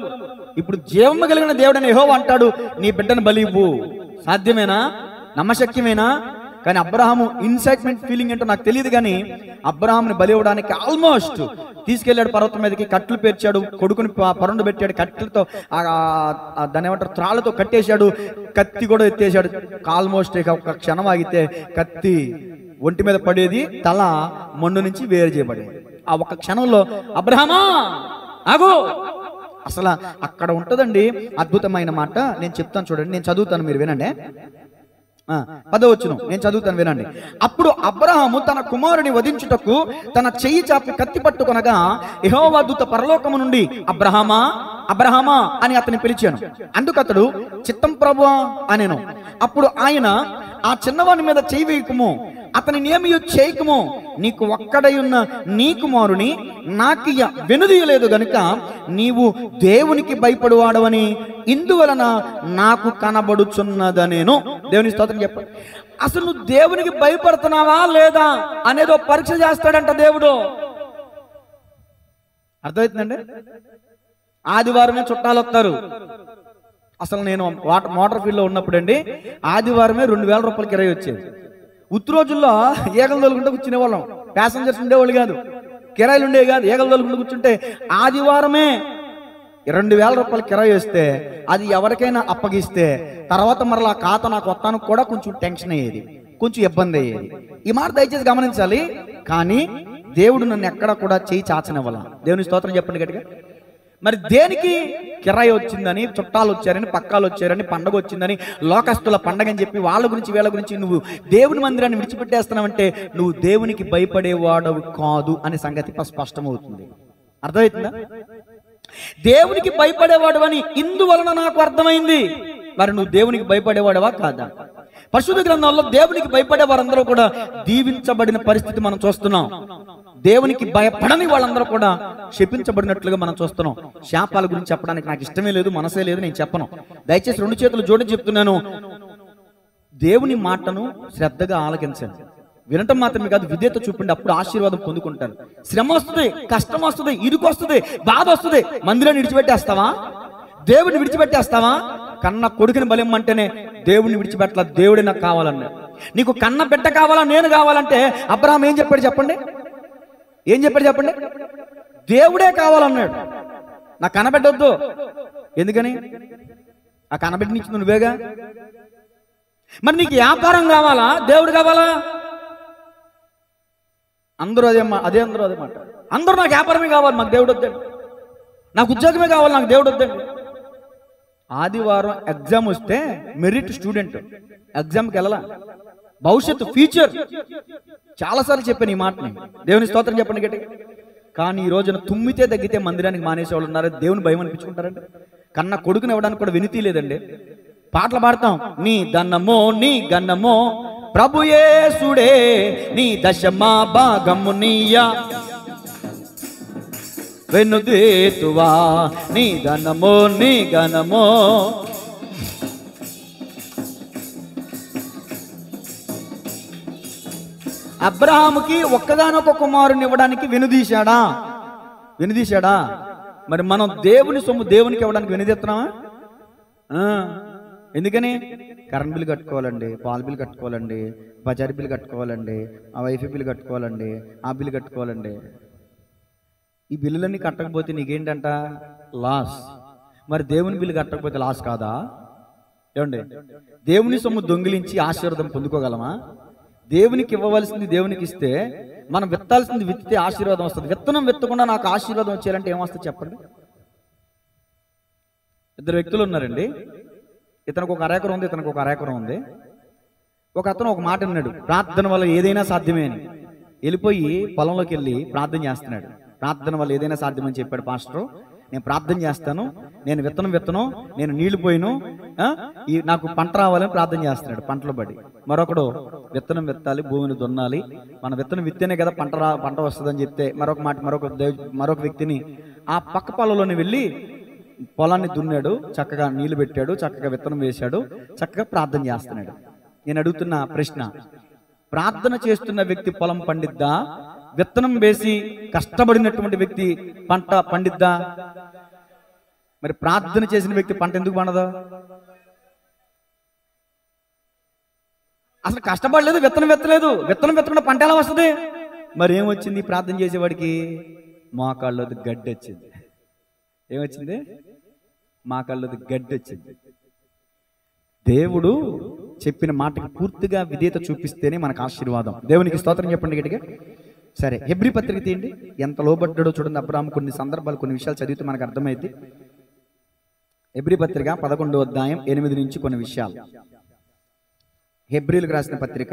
ఇప్పుడు జీవము కలిగిన దేవుడని యెహోవా అంటాడు, నీ బిడ్డను బలి ఇవ్వు. సాధ్యమేనా? నమ్మశక్యమేనా? కానీ అబ్రహాము ఇన్సైట్మెంట్ ఫీలింగ్ ఏంటో నాకు తెలియదు, కానీ అబ్రహాముని బలి ఇవ్వడానికి ఆల్మోస్ట్ తీసుకెళ్లాడు. పర్వతం మీదకి కట్లు పేర్చాడు, కొడుకుని పరుండు పెట్టాడు, కట్టెలతో దాన్ని ఏమంటారు, త్రాళ్ళతో కట్టేశాడు, కత్తి కూడా ఎత్తేసాడు. ఆల్మోస్ట్ ఇక ఒక క్షణం ఆగితే కత్తి ఒంటి మీద పడేది, తల మన్ను నుంచి వేరు చేయబడేది. ఆ ఒక క్షణంలో అబ్రహామా ఆగు. అసలు అక్కడ ఉంటుందండి అద్భుతమైన మాట. నేను చెప్తాను చూడండి, నేను చదువుతాను, మీరు వినండి. 10వ వచనం నేను చదువుతాను, వినండి. అప్పుడు అబ్రహాము తన కుమారుని వధించుటకు తన చెయ్యి చాపి కత్తి పట్టుకొనగా యెహోవా దూత పరలోకము నుండి అబ్రహామా అబ్రహామా అని అతని పిలిచాను. అందుకు అతడు చిత్తం ప్రభువా అనేను. అప్పుడు ఆయన, ఆ చిన్నవాని మీద చెయ్యి వేయకుము, అతని ఏమీ చేయకుము, నీకు ఒక్కడై ఉన్న నీ కుమారుని నాకు వెనుదీయలేదు గనుక నీవు దేవునికి భయపడువాడవని ఇందువలన నాకు కనబడుచున్నదనేను. దేవుని స్తోత్రం చెప్పండి. అసలు నువ్వు దేవునికి భయపడుతున్నావా లేదా అనేదో పరీక్ష చేస్తాడంట దేవుడు. అర్థమవుతుందండి? ఆదివారమే చుట్టాలు వస్తారు. అసలు నేను మోటార్ ఫీల్డ్ లో ఉన్నప్పుడు అండి, ఆదివారమే 2000 రూపాయలు కిరాయి వచ్చేది. ఉత్తు రోజుల్లో ఏగలు తోలుకుంటూ కూర్చునేవాళ్ళం. ప్యాసింజర్స్ ఉండేవాళ్ళు కాదు, కిరాయిలు ఉండేవి కాదు. ఏగలు తోలుకుంటూ కూర్చుంటే ఆదివారమే 2000 రూపాయలు కిరాయి వస్తే అది ఎవరికైనా అప్పగిస్తే తర్వాత మరలా ఖాతా నాకు వస్తానికి కూడా కొంచెం టెన్షన్ అయ్యేది, కొంచెం ఇబ్బంది అయ్యేది. ఈ మాట దయచేసి గమనించాలి. కానీ దేవుడు నన్ను ఎక్కడ కూడా చేయి చాచనివ్వాల. దేవుని స్తోత్రం చెప్పండి గట్టిగా. మరి దేనికి కిరాయి వచ్చిందని, చుట్టాలు వచ్చారని, పక్కాలు వచ్చారని, పండగ వచ్చిందని, లోకస్తుల పండగ అని చెప్పి వాళ్ళ గురించి వీళ్ళ గురించి నువ్వు దేవుని మందిరాన్ని విడిచిపెట్టేస్తున్నావంటే నువ్వు దేవునికి భయపడేవాడవు కాదు అనే సంగతి స్పష్టమవుతుంది. అర్థమవుతుందా? దేవునికి భయపడేవాడు అని ఇందువలన నాకు అర్థమైంది. మరి నువ్వు దేవునికి భయపడేవాడవా కాదా? పరిశుద్ధ గ్రంథంలో దేవునికి భయపడే వారందరూ కూడా దీవించబడిన పరిస్థితి మనం చూస్తున్నాం. దేవునికి భయపడని వాళ్ళందరూ కూడా శపించబడినట్లుగా మనం చూస్తున్నాం. శాపాల గురించి చెప్పడానికి నాకు ఇష్టమే లేదు, మనసే లేదు, నేను చెప్పను. దయచేసి 2 చేతులు జోడించి చెప్తున్నాను, దేవుని మాటను శ్రద్ధగా ఆలకించండి. వినటం మాత్రమే కాదు, విధేయత చూపండి. అప్పుడు ఆశీర్వాదం పొందుకుంటారు. శ్రమ వస్తుంది, కష్టం వస్తుంది, ఇరుకు వస్తుంది, బాధ వస్తుంది. మందిరాన్ని విడిచిపెట్టేస్తావా? దేవుడిని విడిచిపెట్టేస్తావా? కన్న కొడుకుని బలిమ్మంటేనే దేవుడిని విడిచిపెట్టాల. దేవుడే నాకు కావాలన్నాడు. నీకు కన్న బిడ్డ కావాలా, నేను కావాలంటే అబ్రహాం ఏం చెప్పాడు చెప్పండి? ఏం చెప్పాడు చెప్పండి? దేవుడే కావాలన్నాడు. నాకు కనబెట్టొద్దు. ఎందుకని? ఆ కనబెట్టినిచ్చింది నువ్వేగా. మరి నీకు వ్యాపారం కావాలా, దేవుడు కావాలా? అందరూ అదే మాట. అందరూ నాకు వ్యాపారమే కావాలి, మాకు దేవుడు వద్దండి. నాకు ఉద్యోగమే కావాలి, నాకు దేవుడు వద్దండి. ఆదివారం ఎగ్జామ్ వస్తే మెరిట్ స్టూడెంట్ ఎగ్జామ్కి వెళ్ళాల, భవిష్యత్తు ఫ్యూచర్. చాలాసార్లు చెప్పాను ఈ మాటని. దేవుని స్తోత్రం చెప్పండి గట్టి. కానీ ఈ రోజున తుమ్మితే తగ్గితే మందిరానికి మానేసే వాళ్ళు ఉన్నారు. దేవుని భయం అనిపించుకుంటారండి. కన్నా కొడుకుని ఇవ్వడానికి కూడా వినితి లేదండి. పాటలు పాడతాం, నీ దన్నమో నీ గన్నమో ప్రభుయేసుడే, నీ దశమా భాగము నీయా వెనుదేతువా, నీ దన్నమో నీ గనమో. అబ్రహాముకి ఒక్కగానొక కుమారుని ఇవ్వడానికి వెనుదీశాడా? మరి మనం దేవుని సొమ్ము దేవునికి ఇవ్వడానికి వెనుదీస్తున్నామా? ఎందుకని? కరెంట్ బిల్ కట్టుకోవాలండి, పాల బిల్ కట్టుకోవాలండి, బజారీ బిల్ కట్టుకోవాలండి, ఆ వైఫై బిల్ కట్టుకోవాలండి, ఆ బిల్ కట్టుకోవాలండి. ఈ బిల్లులన్నీ కట్టకపోతే నీకేంటంట? లాస్. మరి దేవుని బిల్లు కట్టకపోతే లాస్ కాదా? ఏమండి? దేవుని సొమ్ము దొంగిలించి ఆశీర్వాదం పొందుకోగలమా? దేవునికి ఇవ్వవలసింది దేవునికి ఇస్తే, మనం విత్తాల్సింది విత్తితే ఆశీర్వాదం వస్తుంది. విత్తనం విత్తకుండా నాకు ఆశీర్వాదం వచ్చేయాలంటే ఏమొస్తుంది చెప్పండి? 2 వ్యక్తులు ఉన్నారండి. ఇతనికి ఒక అరెకరం ఉంది, ఇతనికి ఒక అరెకరం ఉంది. ఒక అతను ఒక మాట అన్నాడు, ప్రార్థన వల్ల ఏదైనా సాధ్యమే అని. వెళ్ళిపోయి పొలంలోకి వెళ్ళి ప్రార్థన చేస్తున్నాడు. ప్రార్థన వల్ల ఏదైనా సాధ్యమని చెప్పాడు పాస్టర్. నేను ప్రార్థన చేస్తాను, నేను విత్తనం, నేను నీళ్లు పోయిను, నాకు పంట రావాలని ప్రార్థన చేస్తున్నాడు. పంటలు పడి మరొకడు విత్తనం విత్తాలి, భూమిని దున్నాలి, మన విత్తనం విత్తేనే కదా పంట వస్తుందని చెప్తే మరొక వ్యక్తిని ఆ పక్క పొలంలోనే వెళ్ళి పొలాన్ని దున్నాడు, చక్కగా నీళ్లు పెట్టాడు, చక్కగా విత్తనం వేశాడు, చక్కగా ప్రార్థన చేస్తున్నాడు. నేను అడుగుతున్న ప్రశ్న, ప్రార్థన చేస్తున్న వ్యక్తి పొలం పండిద్దా? విత్తనం వేసి కష్టపడినటువంటి వ్యక్తి పంట పండిద్దా? మరి ప్రార్థన చేసిన వ్యక్తి పంట ఎందుకు పండదు? అసలు కష్టపడలేదు, విత్తనం విత్తకుండా పంట ఎలా వస్తుంది? మరి ఏమొచ్చింది? ప్రార్థన చేసేవాడికి మోకాళ్ళది గడ్డి వచ్చింది. ఏమొచ్చింది? మోకాళ్ళది గడ్డి వచ్చింది. దేవుడు చెప్పిన మాటకి పూర్తిగా విధేయత చూపిస్తేనే మనకు ఆశీర్వాదం. దేవునికి స్తోత్రం చెప్పండి గట్టిగా. సరే, హెబ్రీ పత్రిక తీయండి. ఎంత లోబడ్డాడో చూడండి అబ్రాహాము. కొన్ని సందర్భాలు, కొన్ని విషయాలు చదివితే మనకు అర్థమైంది. హెబ్రీ పత్రిక 11వ అధ్యాయం 8 నుంచి కొన్ని విషయాలు. హెబ్రీలకు రాసిన పత్రిక.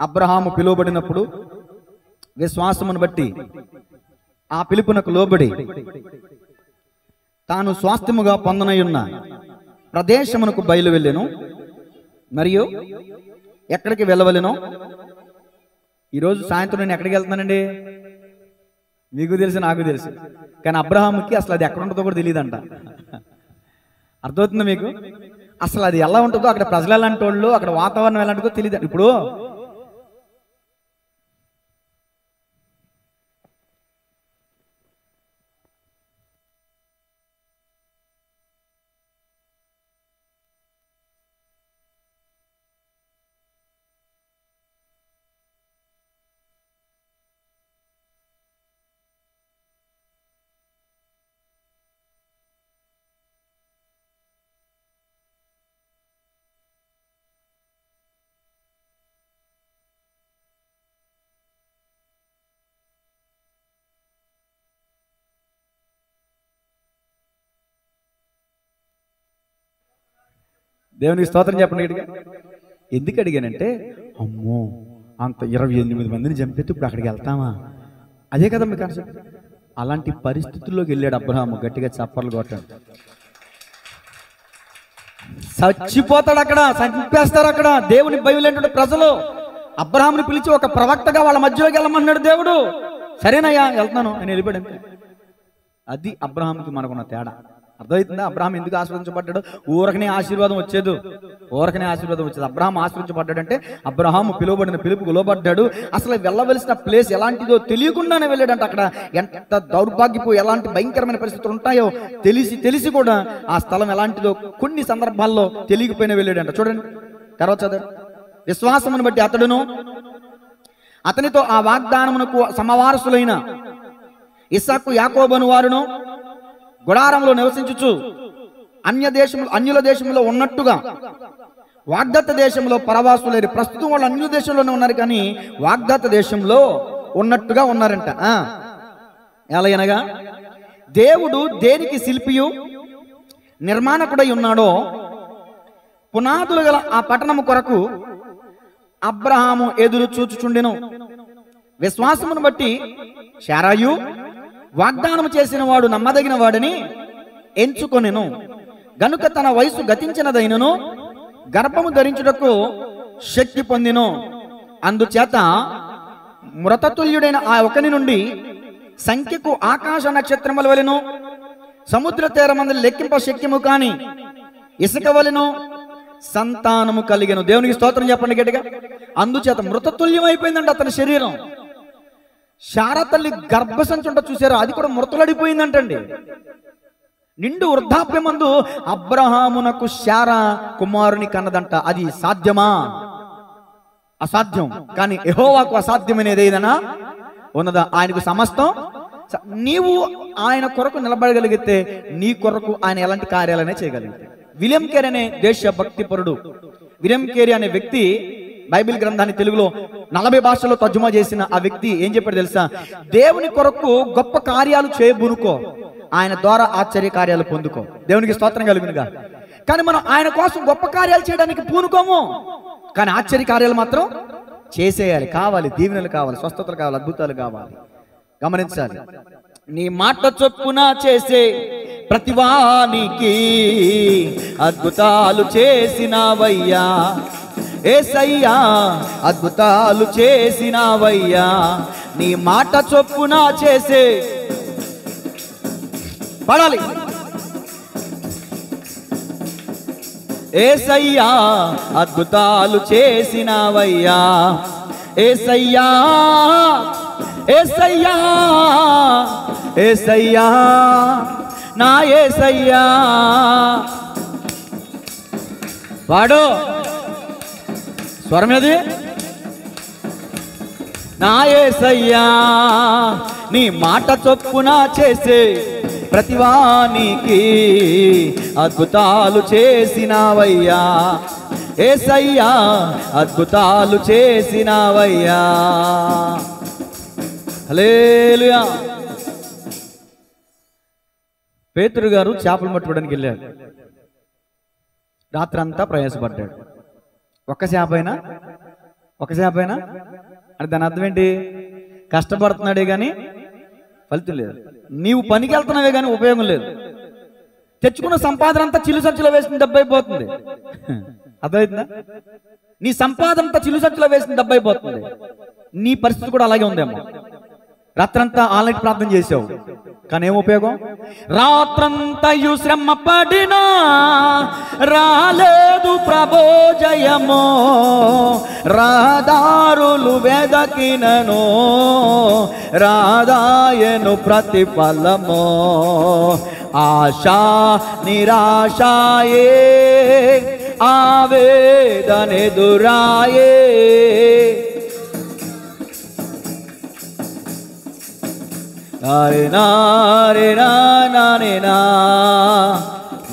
అబ్రహాము పిలువబడినప్పుడు విశ్వాసమును బట్టి ఆ పిలుపునకు లోబడి తాను స్వాస్థ్యముగా పొందనయున్న ప్రదేశమునకు బయలు వెళ్ళెను. మరియు ఎక్కడికి వెళ్ళవలెనో, ఈరోజు సాయంత్రం నేను ఎక్కడికి వెళ్తున్నానండి? మీకు తెలుసు, నాకు తెలుసు. కానీ అబ్రహాముకి అసలు అది ఎక్కడ ఉంటుందో కూడా తెలియదంట. అర్థమవుతుందా మీకు? అసలు అది ఎలా ఉంటుందో, అక్కడ ప్రజలు ఎలాంటి వాళ్ళు, అక్కడ వాతావరణం ఎలాంటిదో తెలియదు. ఇప్పుడు దేవునికి స్తోత్రం చెప్పండి గట్టిగా. ఎందుకు అడిగానంటే, అమ్మో అంత 28 మందిని చంపేస్తే ఇప్పుడు అక్కడికి వెళ్తామా? అదే కదా మీ కాన్సెప్ట్. అలాంటి పరిస్థితుల్లోకి వెళ్ళాడు అబ్రహాము. గట్టిగా చప్పర్లు కొట్టాడు. చచ్చిపోతాడు అక్కడ, చంపేస్తారు అక్కడ. దేవుని భయం లేనటువంటి ప్రజలు అబ్రహాముని పిలిచి ఒక ప్రవక్తగా వాళ్ళ మధ్యలోకి వెళ్ళమన్నాడు దేవుడు. సరేనయ్యా వెళ్తున్నాను అని వెళ్ళిపోయాడు. అది అబ్రహాముకి మనకున్న తేడా. అర్థమవుతుందా? అబ్రహాం ఎందుకు ఆశీర్వదించబడ్డాడు? ఊరకనే ఆశీర్వాదం వచ్చేది. అబ్రహాం ఆశీర్వించబడ్డాడు అంటే అబ్రహాము పిలువబడిన పిలుపుకు లోబడ్డాడు. అసలు వెళ్ళవలసిన ప్లేస్ ఎలాంటిదో తెలియకుండానే వెళ్ళాడంట. అక్కడ ఎంత దౌర్భాగ్యపు, ఎలాంటి భయంకరమైన పరిస్థితులు ఉంటాయో తెలిసి కూడా ఆ స్థలం ఎలాంటిదో కొన్ని సందర్భాల్లో తెలియకపోయినా వెళ్ళాడంట. చూడండి తర్వాత చదవండి. విశ్వాసమును బట్టి అతడును అతనితో ఆ వాగ్దానమునకు సమవారసులైన ఇస్సాకు యాకోబును వారును గుడారంలో నివసించుచు అన్యుల దేశంలో ఉన్నట్టుగా వాగ్దత్త దేశంలో పరవాసులేరు. ప్రస్తుతం వాళ్ళు అన్యుల దేశంలోనే ఉన్నారు, కానీ వాగ్దత్త దేశంలో ఉన్నట్టుగా ఉన్నారంట. ఎలాగనగా దేవుడు దేనికి శిల్పియు నిర్మాణకుడై ఉన్నాడో పునాదులు గల ఆ పట్టణము కొరకు అబ్రహాము ఎదురు చూచుచుండెను. విశ్వాసమును బట్టి శారాయు వాగ్దానము చేసిన వాడు నమ్మదగిన వాడని ఎంచుకొనెను. గనుక తన వయసు గతించినదైనను గర్భము ధరించుటకు శక్తి పొందెను. అందుచేత మృతతుల్యుడైన ఆ ఒకని నుండి సంఖ్యకు ఆకాశ నక్షత్రముల వలెను సముద్ర తీరమందు లెక్కింప శక్యము కాని ఇసుక వలెను సంతానము కలిగెను. దేవునికి స్తోత్రం చెప్పండి గట్టిగా. అందుచేత మృతతుల్యం అయిపోయిందంట అతని శరీరం. శారా తల్లి గర్భసంచి ఉంట చూసారా, అది కూడా మృతలడిపోయిందంటండి. నిండు వృద్ధాప్యమందు అబ్రహామునకు శారా కుమారుని కన్నదంట. అది సాధ్యమా? అసాధ్యం. కానీ యెహోవాకు అసాధ్యమనేది ఏదైనా ఉన్నదా? ఆయనకు సమస్తం. నీవు ఆయన కొరకు నిలబడగలిగితే నీ కొరకు ఆయన ఎలాంటి కార్యాలనే చేయగలిగితే. విలియం కేరీ అనే దేశభక్తిపరుడు, విలియం కేరీ అనే వ్యక్తి బైబిల్ గ్రంథాన్ని తెలుగులో 40 భాషల్లో తర్జుమా చేసిన ఆ వ్యక్తి ఏం చెప్పాడు తెలుసా? దేవుని కొరకు గొప్ప కార్యాలు చేయబునుకో, ఆయన ద్వారా ఆశ్చర్య కార్యాలు పొందుకో. దేవునికి స్తోత్రం కలుగునుగా. కానీ మనం ఆయన కోసం గొప్ప కార్యాలు చేయడానికి పూనుకోము, కానీ ఆశ్చర్య కార్యాలు మాత్రం చేసేయాలి. కావాలి, దీవెనలు కావాలి, స్వస్థతలు కావాలి, అద్భుతాలు కావాలి. గమనించాలి. నీ మాట చొప్పున చేసే ప్రతివానికి అద్భుతాలు చేసినావయ్యా యేసయ్యా, అద్భుతాలు చేసినావయ్యా. నీ మాట చొప్పున చేసే పడాలి యేసయ్యా, అద్భుతాలు చేసినావయ్యా. యేసయ్యా యేసయ్యా యేసయ్యా నా యేసయ్యా. వాడు స్వరం ఏది? నా యేసయ్యా నీ మాట చొప్పున చేసే ప్రతివానికి అద్భుతాలు చేసినావయ్యా. యేసయ్యా అద్భుతాలు చేసినావయ్యా. హల్లెలూయా. పేతురు గారు చేపలు పట్టుకోవడానికి వెళ్ళాడు. రాత్రంతా ప్రయాసపడ్డాడు. ఒక్క చేపైనా అంటే దాని అర్థం ఏంటి? కష్టపడుతున్నాడే కానీ ఫలితం లేదు. నీవు పనికి వెళ్తున్నావే కానీ ఉపయోగం లేదు. తెచ్చుకున్న సంపాదన అంతా చిల్లు సంచులో వేసిన డబ్బు అయిపోతుంది. అర్థమవుతుందా? నీ సంపాదన అంతా చిల్లు సంచులో వేసిన డబ్బు అయిపోతుంది. నీ పరిస్థితి కూడా అలాగే ఉందేమో. రాత్రంతా ఆన్లైన్ ప్రార్థన చేసావు కానీ ఏం ఉపయోగం? రాత్రంతయు శ్రమ పడినా రాలేదు ప్రభోజయమో. రాదారులు వెదకినను రాదాయను ప్రతిఫలమో. ఆశా నిరాశాయే ఆవేదనెదురాయే.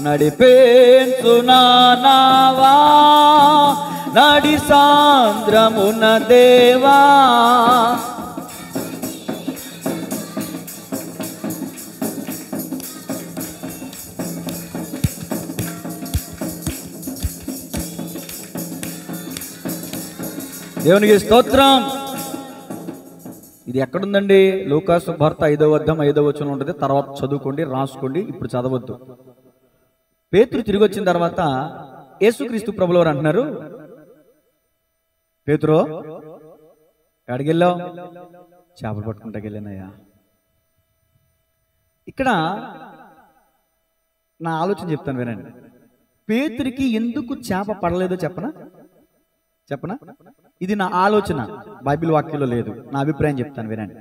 నడిపేంచు నావా నడి సాంద్రమున దేవా. దేవునికి స్తోత్రం. ఇది ఎక్కడుందండి? లూకాసు వార్త 5వ అధ్యాయం 5వ వచనం ఉంటుంది. తర్వాత చదువుకోండి, రాసుకోండి, ఇప్పుడు చదవద్దు. పేతురు తిరిగి వచ్చిన తర్వాత యేసుక్రీస్తు ప్రభువారు అంటున్నారు, పేతురు ఎక్కడికి వెళ్ళావు? చేపలు పట్టుకుంటాకి వెళ్ళానయ్యా. ఇక్కడ నా ఆలోచన చెప్తాను వినండి. పేతురికి ఎందుకు చేప పడలేదో చెప్పనా? ఇది నా ఆలోచన, బైబిల్ వాక్యంలో లేదు. నా అభిప్రాయం చెప్తాను వినండి.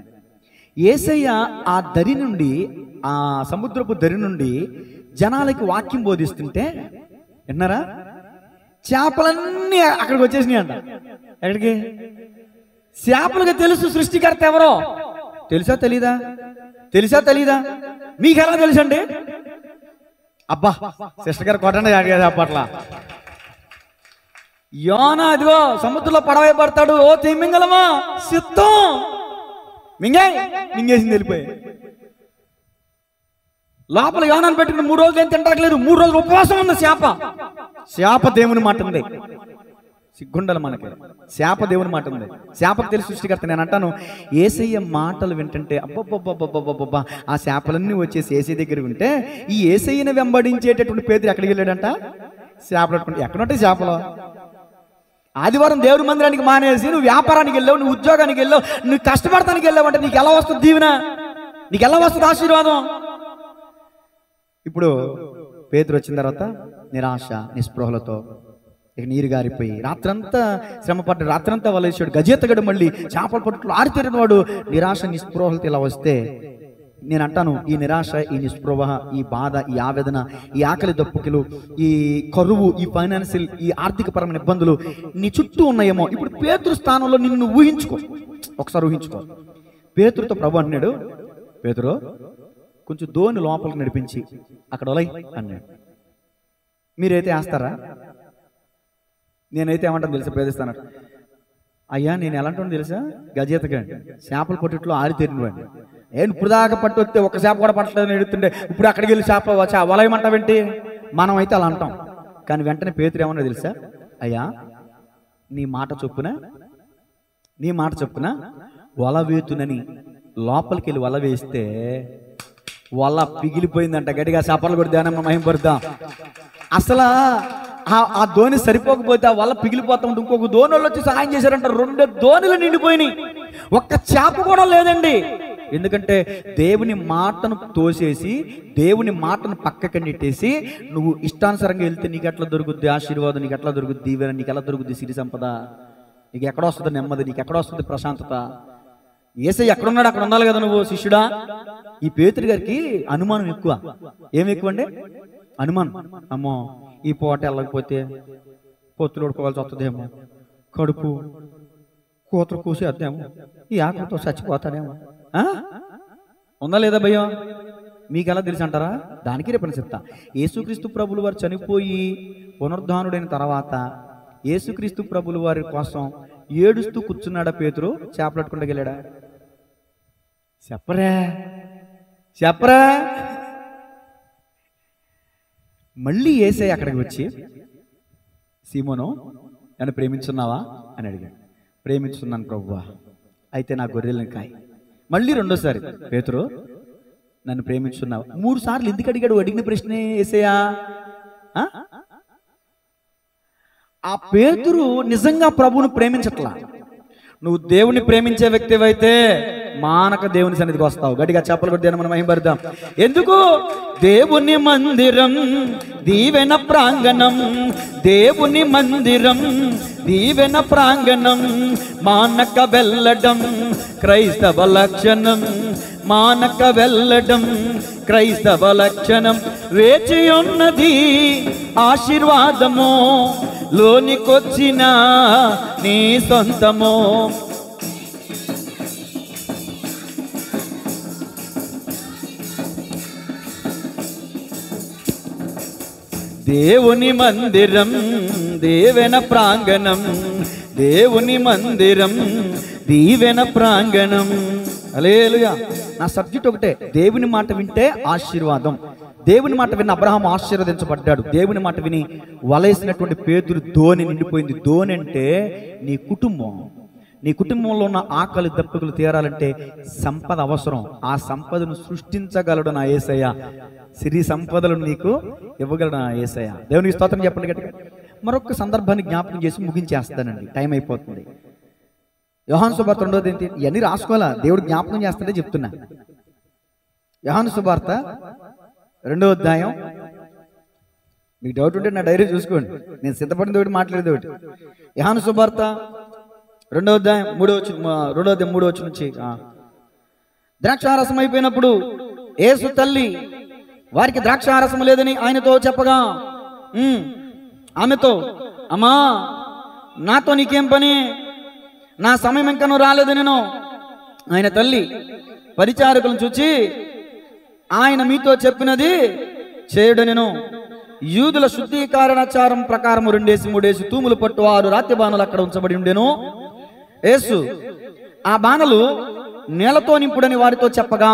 యేసయ్య ఆ దరి నుండి, ఆ సముద్రపు దరి నుండి జనాలకి వాక్యం బోధిస్తుంటే విన్నారా? చేపలన్నీ అక్కడికి వచ్చేసినాయి అంట. ఎక్కడికి? చేపలుగా తెలుసు సృష్టికర్త ఎవరో. తెలుసా తెలీదా? మీకు ఎలా తెలుసండి? అబ్బా సిస్టర్ గారు కొట్టండి అప్పట్లా. యోనా అదిగో సముద్రంలో పడవై పడతాడు. ఓ తిమ్మింగలమా సిద్ధం మింగేసింది వెళ్ళిపోయి. లోపల యోనాను పెట్టుకుని 3 రోజులు ఏం తింటలేదు. 3 రోజులు ఉపవాసం ఉంది శాప దేవుని మాట ఉంది. సిగ్గుండాలి మనకి. శాప దేవుని మాట ఉంది. శాపకు తెలిసి సృష్టికర్త. నేను అంటాను, యేసయ్య మాటలు వింటుంటే అబ్బబ్బబ్బబ్బబ్బబ్బా ఆ శాపలన్నీ వచ్చేసి యేసయ్య దగ్గర ఉంటే, ఈ యేసయ్యని వెంబడించేటటువంటి పేతురు ఎక్కడికి వెళ్ళాడంట? చేపలు పట్టుకుంటే. ఎక్కడుంటే చేపలు? ఆదివారం దేవుడి మందిరానికి మానేసి నువ్వు వ్యాపారానికి వెళ్ళావు, నువ్వు ఉద్యోగానికి వెళ్ళావు, నువ్వు కష్టపడటానికి వెళ్ళావు అంటే నీకు ఎలా వస్తుంది దీవెన? నీకు ఎలా వస్తుంది ఆశీర్వాదం? ఇప్పుడు పేతురు వచ్చిన తర్వాత నిరాశ నిస్పృహలతో ఇక నీరు గారిపోయి రాత్రంతా శ్రమపడ్డాడు. రాత్రంతా వలేసాడు. గజేతగడు మళ్ళీ చేపల పట్టుకులు ఆరితేరిన వాడు నిరాశ నిస్పృహలతో ఇలా వస్తే, నేను అంటాను, ఈ నిరాశ, ఈ నిస్పృహ, ఈ బాధ, ఈ ఆవేదన, ఈ ఆకలి దప్పుకులు, ఈ కరువు, ఈ ఫైనాన్షియల్, ఈ ఆర్థికపరమైన ఇబ్బందులు నీ చుట్టూ ఉన్నాయేమో. ఇప్పుడు పేతురు స్థానంలో నిన్ను ఊహించుకో, ఒకసారి ఊహించుకో. పేతురుతో ప్రభు అంటున్నాడు, పేతురు కొంచెం దోణి లోపలికి నడిపించి అక్కడ ఒలై అన్నాడు. మీరైతే వేస్తారా? నేనైతే ఏమంటాను తెలుసా? పేదిస్తాను. అయ్యా నేను ఎలాంటి తెలుసా? గజేతగాండి, చేపల పొట్టుట్లో ఆరితేరినవాడిని. ఇప్పుడు దాకా పట్టు వస్తే ఒక చేప కూడా పట్టలేదని ఎడుతుంటే ఇప్పుడు అక్కడికి వెళ్ళి చేప వలయమంటావేంటి? మనం అయితే అలా అంటాం. కానీ వెంటనే పేతురు ఏమన్నా తెలుసా? అయ్యా నీ మాట చొప్పున వల వేతునని లోపలికి వెళ్ళి వల వేస్తే వల పిగిలిపోయిందంట. గట్టిగా చేపలు కూడా ధ్యానం మహింపరుద్దాం. అసలు ఆ ధోని సరిపోకపోతే ఆ వల్ల పిగిలిపోతా ఉంటే ఇంకొక ధోని వాళ్ళు వచ్చి సహాయం చేశారంట. 2 ధోనిలు నిండిపోయినాయి, ఒక్క చేప కూడా లేదండి. ఎందుకంటే దేవుని మాటను తోసేసి, దేవుని మాటను పక్కకి నెట్టేసి నువ్వు ఇష్టానుసారంగా వెళ్తే నీకు ఎట్లా దొరుకుద్ది ఆశీర్వాదం? నీకు ఎట్లా దొరుకుద్ది దీవెన? నీకు ఎలా దొరుకుద్ది సిరి సంపద? నీకు ఎక్కడ వస్తుంది నెమ్మది? నీకు ఎక్కడ వస్తుంది ప్రశాంతత? యేసయ్య ఎక్కడున్నాడు అక్కడ ఉండాలి కదా నువ్వు శిష్యుడా. ఈ పేతురు గారికి అనుమానం ఎక్కువ. ఏమి ఎక్కువ అంటే అనుమానం. అమ్మో ఈ పూట వెళ్ళకపోతే పొత్తులు ఉడుకోవాల్సి వస్తుందేమో, కడుపు కూతురు కూసేద్దాము, ఈ ఆకలితో చచ్చిపోతాడేమో. ఉందా లేదా భయం? మీకు ఎలా తెలుసు అంటారా? దానికి రేపని చెప్తా. యేసుక్రీస్తు ప్రభులు వారు చనిపోయి పునరుద్ధానుడైన తర్వాత యేసుక్రీస్తు ప్రభులు వారి కోసం ఏడుస్తూ కూర్చున్నాడా పేతురు? చేపలట్టుకుంటూ వెళ్ళాడా? చెప్పరా చెప్పరా? మళ్ళీ యేసయ్య అక్కడికి వచ్చి, సీమోను నన్ను ప్రేమించున్నావా అని అడిగాడు. ప్రేమించున్నాను ప్రభువా. అయితే నా గొర్రెలను కాయి. మళ్ళీ రెండోసారి, పేతురు నన్ను ప్రేమించున్నావు. 3 సార్లు ఎందుకు అడిగాడు? అడిగిన ప్రశ్నే యేసయ్య. ఆ పేతురు నిజంగా ప్రభువును ప్రేమించట్లా. నువ్వు దేవుని ప్రేమించే వ్యక్తివైతే మానక దేవుని సన్నిధికి వస్తావు. గట్టిగా చెప్పలు కొట్టి మనం మహిమపడదాం. ఎందుకు? దేవుని మందిరం దీవెన ప్రాంగణం, దేవుని మందిరం దీవెన ప్రాంగణం, మానక వెళ్ళడం క్రైస్తవ లక్షణం, మానక వెళ్ళడం క్రైస్తవ లక్షణం. వేచి ఉన్నది ఆశీర్వాదము, లోనికొచ్చిన నీ సొంతము. దేవుని మందిరం దీవెన ప్రాంగణం, దేవుని మందిరం దీవెన ప్రాంగణం. హల్లెలూయా. నా సబ్జెక్ట్ ఒకటే, దేవుని మాట వింటే ఆశీర్వాదం. దేవుని మాట విని అబ్రహాం ఆశీర్వదించబడ్డాడు. దేవుని మాట విని వలేసినటువంటి పేతురు ధోని నిండిపోయింది. ధోని అంటే నీ కుటుంబం. నీ కుటుంబంలో ఉన్న ఆకలి దప్పుకులు తీరాలంటే సంపద అవసరం. ఆ సంపదను సృష్టించగలడు నా యేసయ్య. సిరి సంపదలను నీకు ఇవ్వగలడు నా యేసయ్య. దేవునికి స్తోత్రం చెప్పండి గట్టిగా. మరొక సందర్భాన్ని జ్ఞాపకం చేసి ముగించేస్తానండి, టైం అయిపోతుంది. యోహాను సువార్త 2వ అధ్యాయం. ఇవన్నీ రాసుకోవాలా, దేవుడు జ్ఞాపకం చేస్తుంటే చెప్తున్నా. యోహాను సువార్త 2వ అధ్యాయం. మీకు డౌట్ ఉంటే నా డైరీ చూసుకోండి, నేను సిద్ధపడిన ఒకటి మాట్లాడేది ఒకటి. యోహాను సువార్త 2వ అధ్యాయం 3వ వచనం నుంచి. ద్రాక్షారసం అయిపోయినప్పుడు యేసు తల్లి వారికి ద్రాక్షారసం లేదని ఆయనతో చెప్పగా, ఆమెతో, అమ్మా నాతో నీకేం పని, నా సమయం ఇంకనూ రాలేదు నేను. ఆయన తల్లి పరిచారకులను చూచి, ఆయన మీతో చెప్పినది చేయుడు నేను. యూదుల శుద్ధీకరణాచారం ప్రకారం 2-3 తూములు పట్టు 6 రాతి బాణలు అక్కడ ఉంచబడి ఉండెను. యేసు ఆ బాణలు నీళ్లతో నింపుడని వారితో చెప్పగా,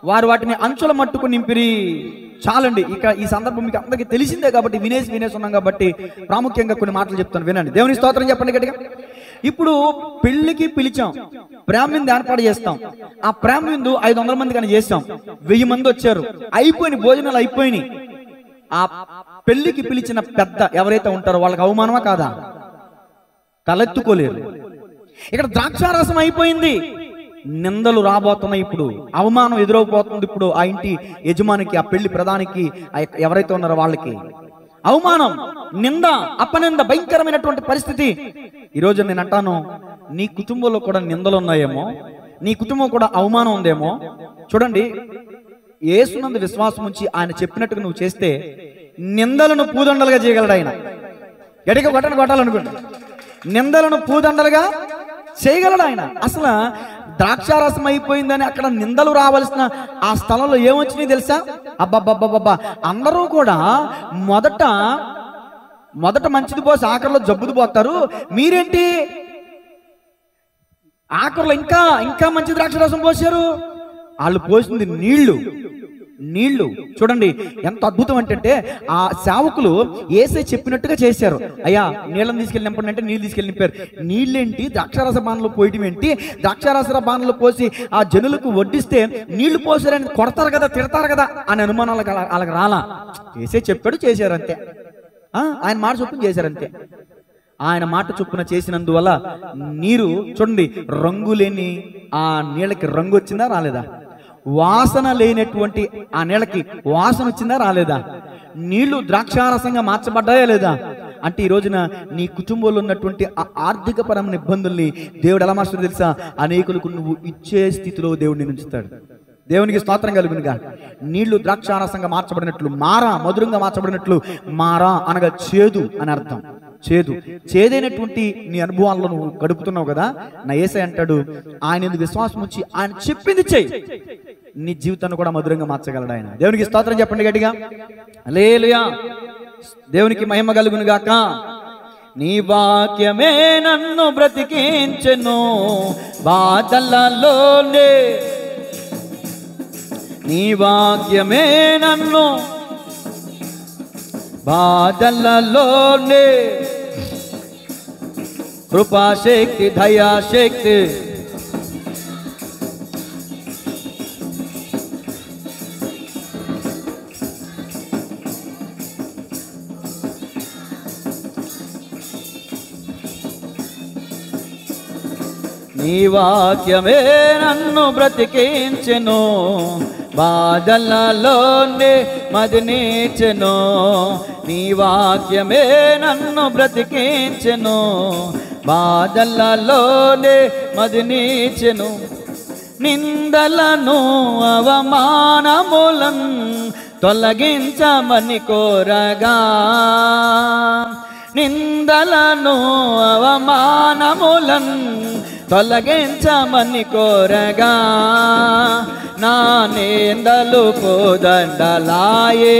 వారు వాటిని అంచుల మట్టుకు నింపిరి. చాలండి. ఇక ఈ సందర్భం మీకు అందరికీ తెలిసిందే కాబట్టి వినేసి ఉన్నాం కాబట్టి ప్రాముఖ్యంగా కొన్ని మాటలు చెప్తాను, వినండి. దేవుని స్తోత్రం చెప్పండి గట్టిగా. ఇప్పుడు పెళ్లికి పిలిచాం, ప్రేమ విందు ఏర్పాటు చేస్తాం. ఆ ప్రేమ విందు 500 మంది కానీ చేస్తాం, 1000 మంది వచ్చారు, అయిపోయినాయి, భోజనాలు అయిపోయినాయి. ఆ పెళ్లికి పిలిచిన పెద్ద ఎవరైతే ఉంటారో వాళ్ళకి అవమానమా కాదా? తలెత్తుకోలేరు. ఇక్కడ ద్రాక్షారసం అయిపోయింది, నిందలు రాబోతున్నాయి. ఇప్పుడు అవమానం ఎదురవబోతుంది. ఇప్పుడు ఆ ఇంటి యజమానికి, ఆ పెళ్లి ప్రధానికి, ఎవరైతే ఉన్నారో వాళ్ళకి అవమానం, నింద, అపనింద, భయంకరమైనటువంటి పరిస్థితి. ఈరోజు నేను అంటాను, నీ కుటుంబంలో కూడా నిందలు ఉన్నాయేమో, నీ కుటుంబం కూడా అవమానం ఉందేమో. చూడండి, యేసునందు విశ్వాసం ఉంచి ఆయన చెప్పినట్టుగా నువ్వు చేస్తే నిందలను పూదండలుగా చేయగలడు ఆయన. గడిగా కొట్టాలనుకుంటా, నిందలను పూదండలుగా చేయగలడు ఆయన. అసలు ద్రాక్షారసం అయిపోయిందని అక్కడ నిందలు రావాల్సిన ఆ స్థలంలో ఏమొచ్చినాయి తెలుసా? అబ్బబ్బబ్బబ్బా, అందరూ కూడా మొదట మంచిది పోసి ఆఖరిలో జబ్బుది పోతారు. మీరేంటి ఆఖరిలో ఇంకా మంచి ద్రాక్షారసం పోసారు? వాళ్ళు పోసింది నీళ్లు. చూడండి ఎంత అద్భుతం అంటే, ఆ సేవకులు యేసయ్య చెప్పినట్టుగా చేశారు. అయ్యా నీళ్ళని తీసుకెళ్ళి నింపండి అంటే నీళ్ళు తీసుకెళ్ళి నింపారు. నీళ్ళేంటి? ద్రాక్షారస బాణలో పోయటం ఏంటి? ద్రాక్షారస బాణలో పోసి ఆ జనులకు వడ్డిస్తే నీళ్లు పోసారని కొడతారు కదా, తిడతారు కదా అని అనుమానాలు వాళ్ళకి రాలా. యేసయ్య చెప్పాడు, చేశారు అంతే. ఆయన మాట చొప్పున చేశారంతే. ఆయన మాట చొప్పున చేసినందువల్ల నీరు చూడండి, రంగు లేని ఆ నీళ్ళకి రంగు వచ్చిందా రాలేదా? వాసన లేనటువంటి ఆ నీళ్ళకి వాసన వచ్చిందా రాలేదా? నీళ్లు ద్రాక్షారసంగా మార్చబడ్డాయా లేదా? అంటే ఈ రోజున నీ కుటుంబంలో ఉన్నటువంటి ఆ ఆర్థిక పరమైన ఇబ్బందుల్ని దేవుడు ఎలా మార్చుతాడో తెలుసా? అనేకులకు నువ్వు ఇచ్చే స్థితిలో దేవుడిని ఉంచుతాడు. దేవునికి స్తోత్రం కలుగునుగా. నీళ్లు ద్రాక్షారసంగా మార్చబడినట్లు, మారా మధురంగా మార్చబడినట్లు, మారా అనగా చేదు అని అర్థం. చేదు, చేదైనటువంటి నీ అనుభవాల్లో నువ్వు గడుపుతున్నావు కదా. నా యేసయ్య అంటాడు, ఆయన ఎందుకు విశ్వాసం ఉంచి ఆయన చెప్పింది చెయ్యి, నీ జీవితాన్ని కూడా మధురంగా మార్చగలడు ఆయన. దేవునికి స్తోత్రం చెప్పండి గట్టిగా. హల్లెలూయా. దేవునికి మహిమ కలుగును గాక. నీ వాక్యమే నన్ను బ్రతికించెను బాధలలోనే, నీ వాక్యమే నన్ను బాధలలోనే, కృపాశక్తి దయాశక్తి నీ వాక్యమే నన్ను బ్రతికించెను బాధలలోనే మదినిచెను, నీ వాక్యమే నన్ను బ్రతికించెను బాధలలోనే మదినిచెను. నిందలను అవమానములను తొలగించమని కోరగా, నిందలను అవమానములను తొలగించమని కోరగా, నా నిందలు కోదండలాయే,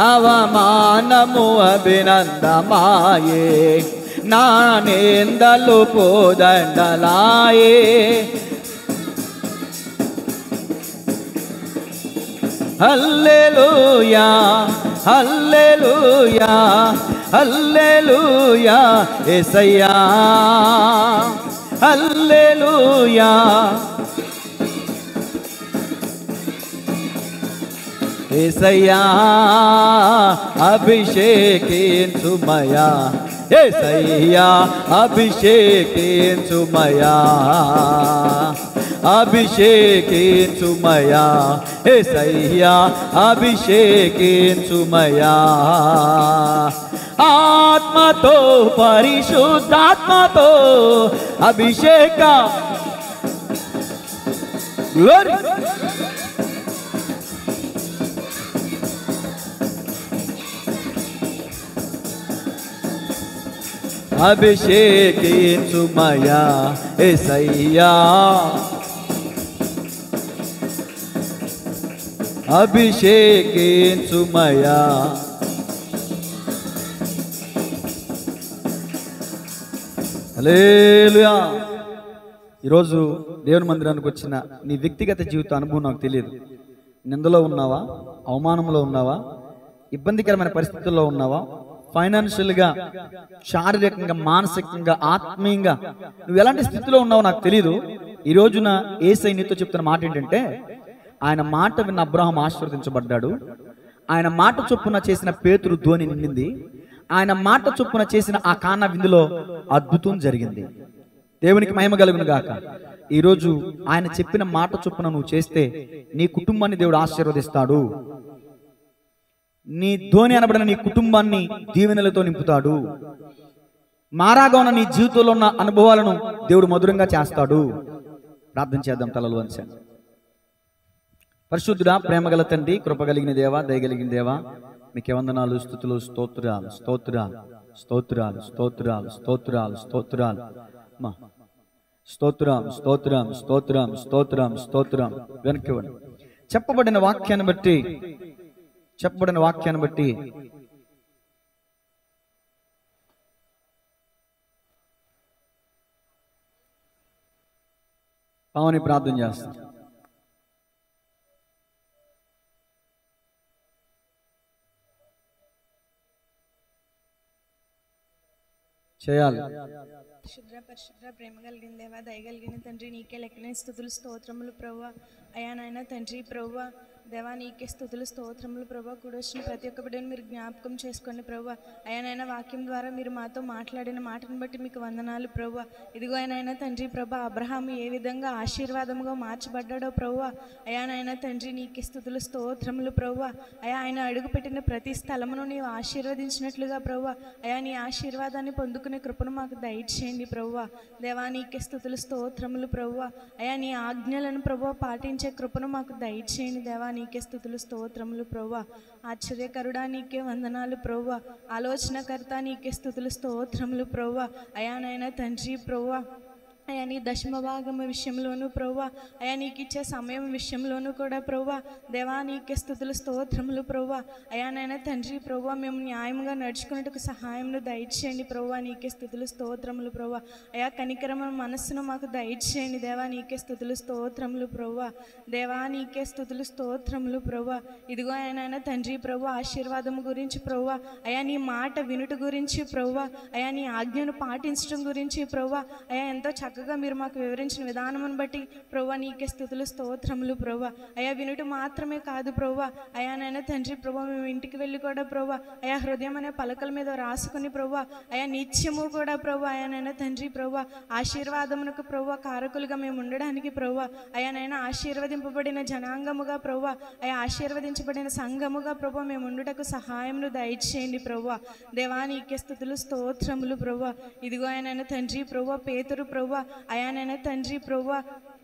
అవమానము అభినందమాయే, నా నిందలు కోదండలాయే. హల్లెలూయా హల్లెలూయా హల్లెలూయా యేసయ్యా, హల్లెలూయా యేసయ్యా, అభిషేకించుమయా యేసయ్యా, అభిషేకించుమయా, అభిషేకించుమయా యేసయ్యా, అభిషేకించుమయా. ఆత్మతో పరిశుద్ధాత్మతో అభిషేక గ్లోరీ, అభిషేకించుమయా యేసయ్యా, అభిషేకించుమయా. హల్లెలూయా. ఈరోజు దేవుని మందిరానికి వచ్చిన నీ వ్యక్తిగత జీవిత అనుభవం నాకు తెలియదు. నిందలో ఉన్నావా, అవమానంలో ఉన్నావా, ఇబ్బందికరమైన పరిస్థితుల్లో ఉన్నావా, ఫైనాన్షియల్గా, శారీరకంగా, మానసికంగా, ఆత్మీయంగా నువ్వు ఎలాంటి స్థితిలో ఉన్నావో నాకు తెలియదు. ఈ రోజున యేసయ్య నీతో చెప్తున్న మాట ఏంటంటే, ఆయన మాట విన్న అబ్రహాం ఆశీర్వదించబడ్డాడు, ఆయన మాట చొప్పున చేసిన పేతురు ధ్వని నిండింది, ఆయన మాట చొప్పున చేసిన ఆ కానా విందులో అద్భుతం జరిగింది. దేవునికి మహిమ కలుగును గాక. ఈరోజు ఆయన చెప్పిన మాట చొప్పున నువ్వు చేస్తే నీ కుటుంబాన్ని దేవుడు ఆశీర్వదిస్తాడు. నీ ధ్వని అనబడిన నీ కుటుంబాన్ని దీవెనలతో నింపుతాడు. మారాగా ఉన్న నీ జీవితంలో ఉన్న అనుభవాలను దేవుడు మధురంగా చేస్తాడు. ప్రార్థన చేద్దాం తలలు వంచండి. పరిశుద్ధుడా, ప్రేమగల తండ్రి, కృపగలిగిన దేవా, దయగలిగిన దేవా, మీకే వందనాలు, స్తుతులు, స్తోత్రాలు స్తోత్రాలు స్తోత్రాలు స్తోత్రాలు స్తోత్రాలు స్తోత్రాలు మా స్తోత్రం స్తోత్రం స్తోత్రం స్తోత్రం స్తోత్రం. వెనక్కి చెప్పబడిన వాక్యాన్ని బట్టి పావని ప్రార్థన చేస్తాం. చేయాలి. పరిశుద్ర ప్రేమ కలిగిన దేవా, దయగలిగిన తండ్రి, నీకే లెక్కనే స్తుతులు స్తోత్రములు ప్రభువా. అయా నాయన తండ్రి ప్రభువా, దేవా నీకే స్తుతులు స్తోత్రములు ప్రభా. కూడా వచ్చిన ప్రతి ఒక్క బిడ్డను మీరు జ్ఞాపకం చేసుకోండి ప్రభా. అయానైనా వాక్యం ద్వారా మీరు మాతో మాట్లాడిన మాటను బట్టి మీకు వందనాలు ప్రభా. ఇదిగో ఆయనైనా తండ్రి ప్రభా, అబ్రహాము ఏ విధంగా ఆశీర్వాదముగా మార్చబడ్డాడో ప్రభా. అయానైనా తండ్రి నీకే స్తుతులు స్తోత్రములు ప్రభా. అయా ఆయన అడుగుపెట్టిన ప్రతి స్థలమును నీవు ఆశీర్వదించినట్లుగా ప్రభా. అయా నీ ఆశీర్వాదాన్ని పొందుకునే కృపను మాకు దయచేయండి ప్రభా. దేవా నీకే స్తుతులు స్తోత్రములు ప్రభా. అయా నీ ఆజ్ఞలను ప్రభా పాటించే కృపను మాకు దయచేయండి దేవా. నీకే స్తుతులు స్తోత్రములు ప్రభా. ఆశ్చర్యకరుడా నీకే వందనాలు ప్రభా. ఆలోచనకర్త నీకే స్తుతులు స్తోత్రములు ప్రభా. అయానైనా తండ్రి ప్రభా, అయా నీ దశమ భాగము విషయంలోనూ ప్రభా, అయా నీకు ఇచ్చే సమయం విషయంలోనూ కూడా ప్రభా. దేవా నీకే స్తుతులు స్తోత్రములు ప్రభా. అయానైనా తండ్రి ప్రభా, మేము న్యాయంగా నడుచుకున్నట్టుకు సహాయమును దయచేయండి ప్రభా. నీకే స్తుతులు స్తోత్రములు ప్రభా. అయా కనికరమైన మనస్సును మాకు దయచేయండి దేవా. నీకే స్తుతులు స్తోత్రములు ప్రభా. దేవా నీకే స్తుతులు స్తోత్రములు ప్రభా. ఇదిగో ఆయనైనా తండ్రి ప్రభా, ఆశీర్వాదము గురించి ప్రభా, అయా నీ మాట వినుట గురించి ప్రభా, అయా నీ ఆజ్ఞను పాటించడం గురించి ప్రభా, అయా ఎంతో చక్కగా మీరు మాకు వివరించిన విధానమును బట్టి ప్రభా నీకే స్తుతులు స్తోత్రములు ప్రభా. అయా వినుట మాత్రమే కాదు ప్రభా, అయానైనా తండ్రి ప్రభా, మేము ఇంటికి వెళ్ళి కూడా ప్రభా, అయా హృదయం అనే పలకల మీద రాసుకుని ప్రభా, అయా నిత్యము కూడా ప్రభా, అయానైనా తండ్రి ప్రభా, ఆశీర్వాదమునకు ప్రభా కారకులుగా మేము ఉండడానికి ప్రభా, అయానైనా ఆశీర్వదింపబడిన జనాంగముగా ప్రభా, అయా ఆశీర్వదించబడిన సంఘముగా ప్రభా మేము ఉండుటకు సహాయమును దయచేయండి ప్రభా. దేవా నీకే స్తుతులు స్తోత్రములు ప్రభా. ఇదిగో ఆయనైనా తండ్రి ప్రభా, పేతురు ప్రభా, అయానైనా తండ్రి ప్రభా,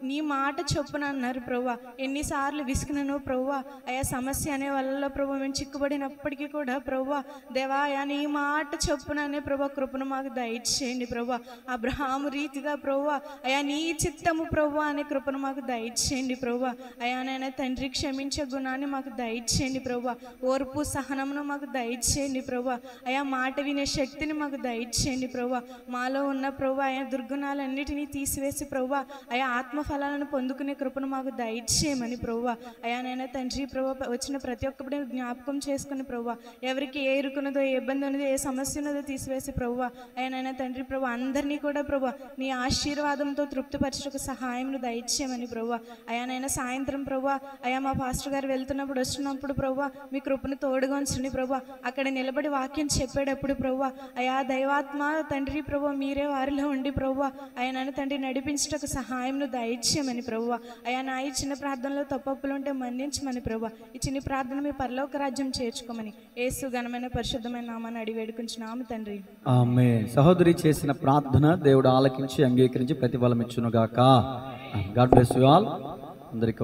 నీ మాట చొప్పున అన్నారు ప్రభా. ఎన్నిసార్లు విసుకునను ప్రభా, అయా సమస్య అనే వల్ల ప్రభా మేము చిక్కుబడినప్పటికీ కూడా ప్రభా, దేవా అయా నీ మాట చొప్పున అనే ప్రభా కృపను మాకు దయచేయండి ప్రభా. అబ్రహాము రీతిగా ప్రభా, అయా నీ చిత్తము ప్రభా అనే కృపను మాకు దయచేయండి ప్రభా. అయానైనా తండ్రి క్షమించే గుణాన్ని మాకు దయచేయండి ప్రభా. ఓర్పు సహనమును మాకు దయచేయండి ప్రభా. అయా మాట వినే శక్తిని మాకు దయచేయండి ప్రభా. మాలో ఉన్న ప్రభా అయా దుర్గుణాలన్నిటినీ తీసివేసి ప్రభా, అయా ఆత్మఫలాలను పొందుకునే కృపను మాకు దయచేయమని ప్రభా. అయానైనా తండ్రి ప్రభా, వచ్చిన ప్రతి ఒక్కటి జ్ఞాపకం చేసుకుని ప్రభా, ఎవరికి ఏ ఇరుకున్నదో, ఏ ఇబ్బంది ఉన్నదో, ఏ సమస్య ఉన్నదో తీసివేసి ప్రభా, అయానైనా తండ్రి ప్రభా అందరినీ కూడా ప్రభా నీ ఆశీర్వాదంతో తృప్తిపరచకు సహాయమును దయచేయమని ప్రభా. అయానైనా సాయంత్రం ప్రభా, అయా మా పాస్టర్ గారు వెళ్తున్నప్పుడు వస్తున్నప్పుడు ప్రభా మీ కృపను తోడుగా ఉంచండి ప్రభా. అక్కడ నిలబడి వాక్యం చెప్పేటప్పుడు ప్రభా, అయా దైవాత్మ తండ్రి ప్రభా మీరే వారిలో ఉండి ప్రభా, అయానైనా తండ్రి నడిపించటకు సహాయమును దయచేయమని ప్రభా. అయా నా ఈ చిన్న ప్రార్థనలో తప్పులు ఉంటే మన్నించమని ప్రభా. ఈ చిన్న ప్రార్థన మీ పరలోక రాజ్యం చేర్చుకోమని యేసు ఘనమైన పరిశుద్ధమైన నామాన్ని అడిగి వేడుకుంటున్నాము తండ్రి. ఆమేన్. సహోదరి చేసిన ప్రార్థన దేవుడు ఆలకించి అంగీకరించి ప్రతిఫలం ఇచ్చునుగాక. God bless you all. అందరికీ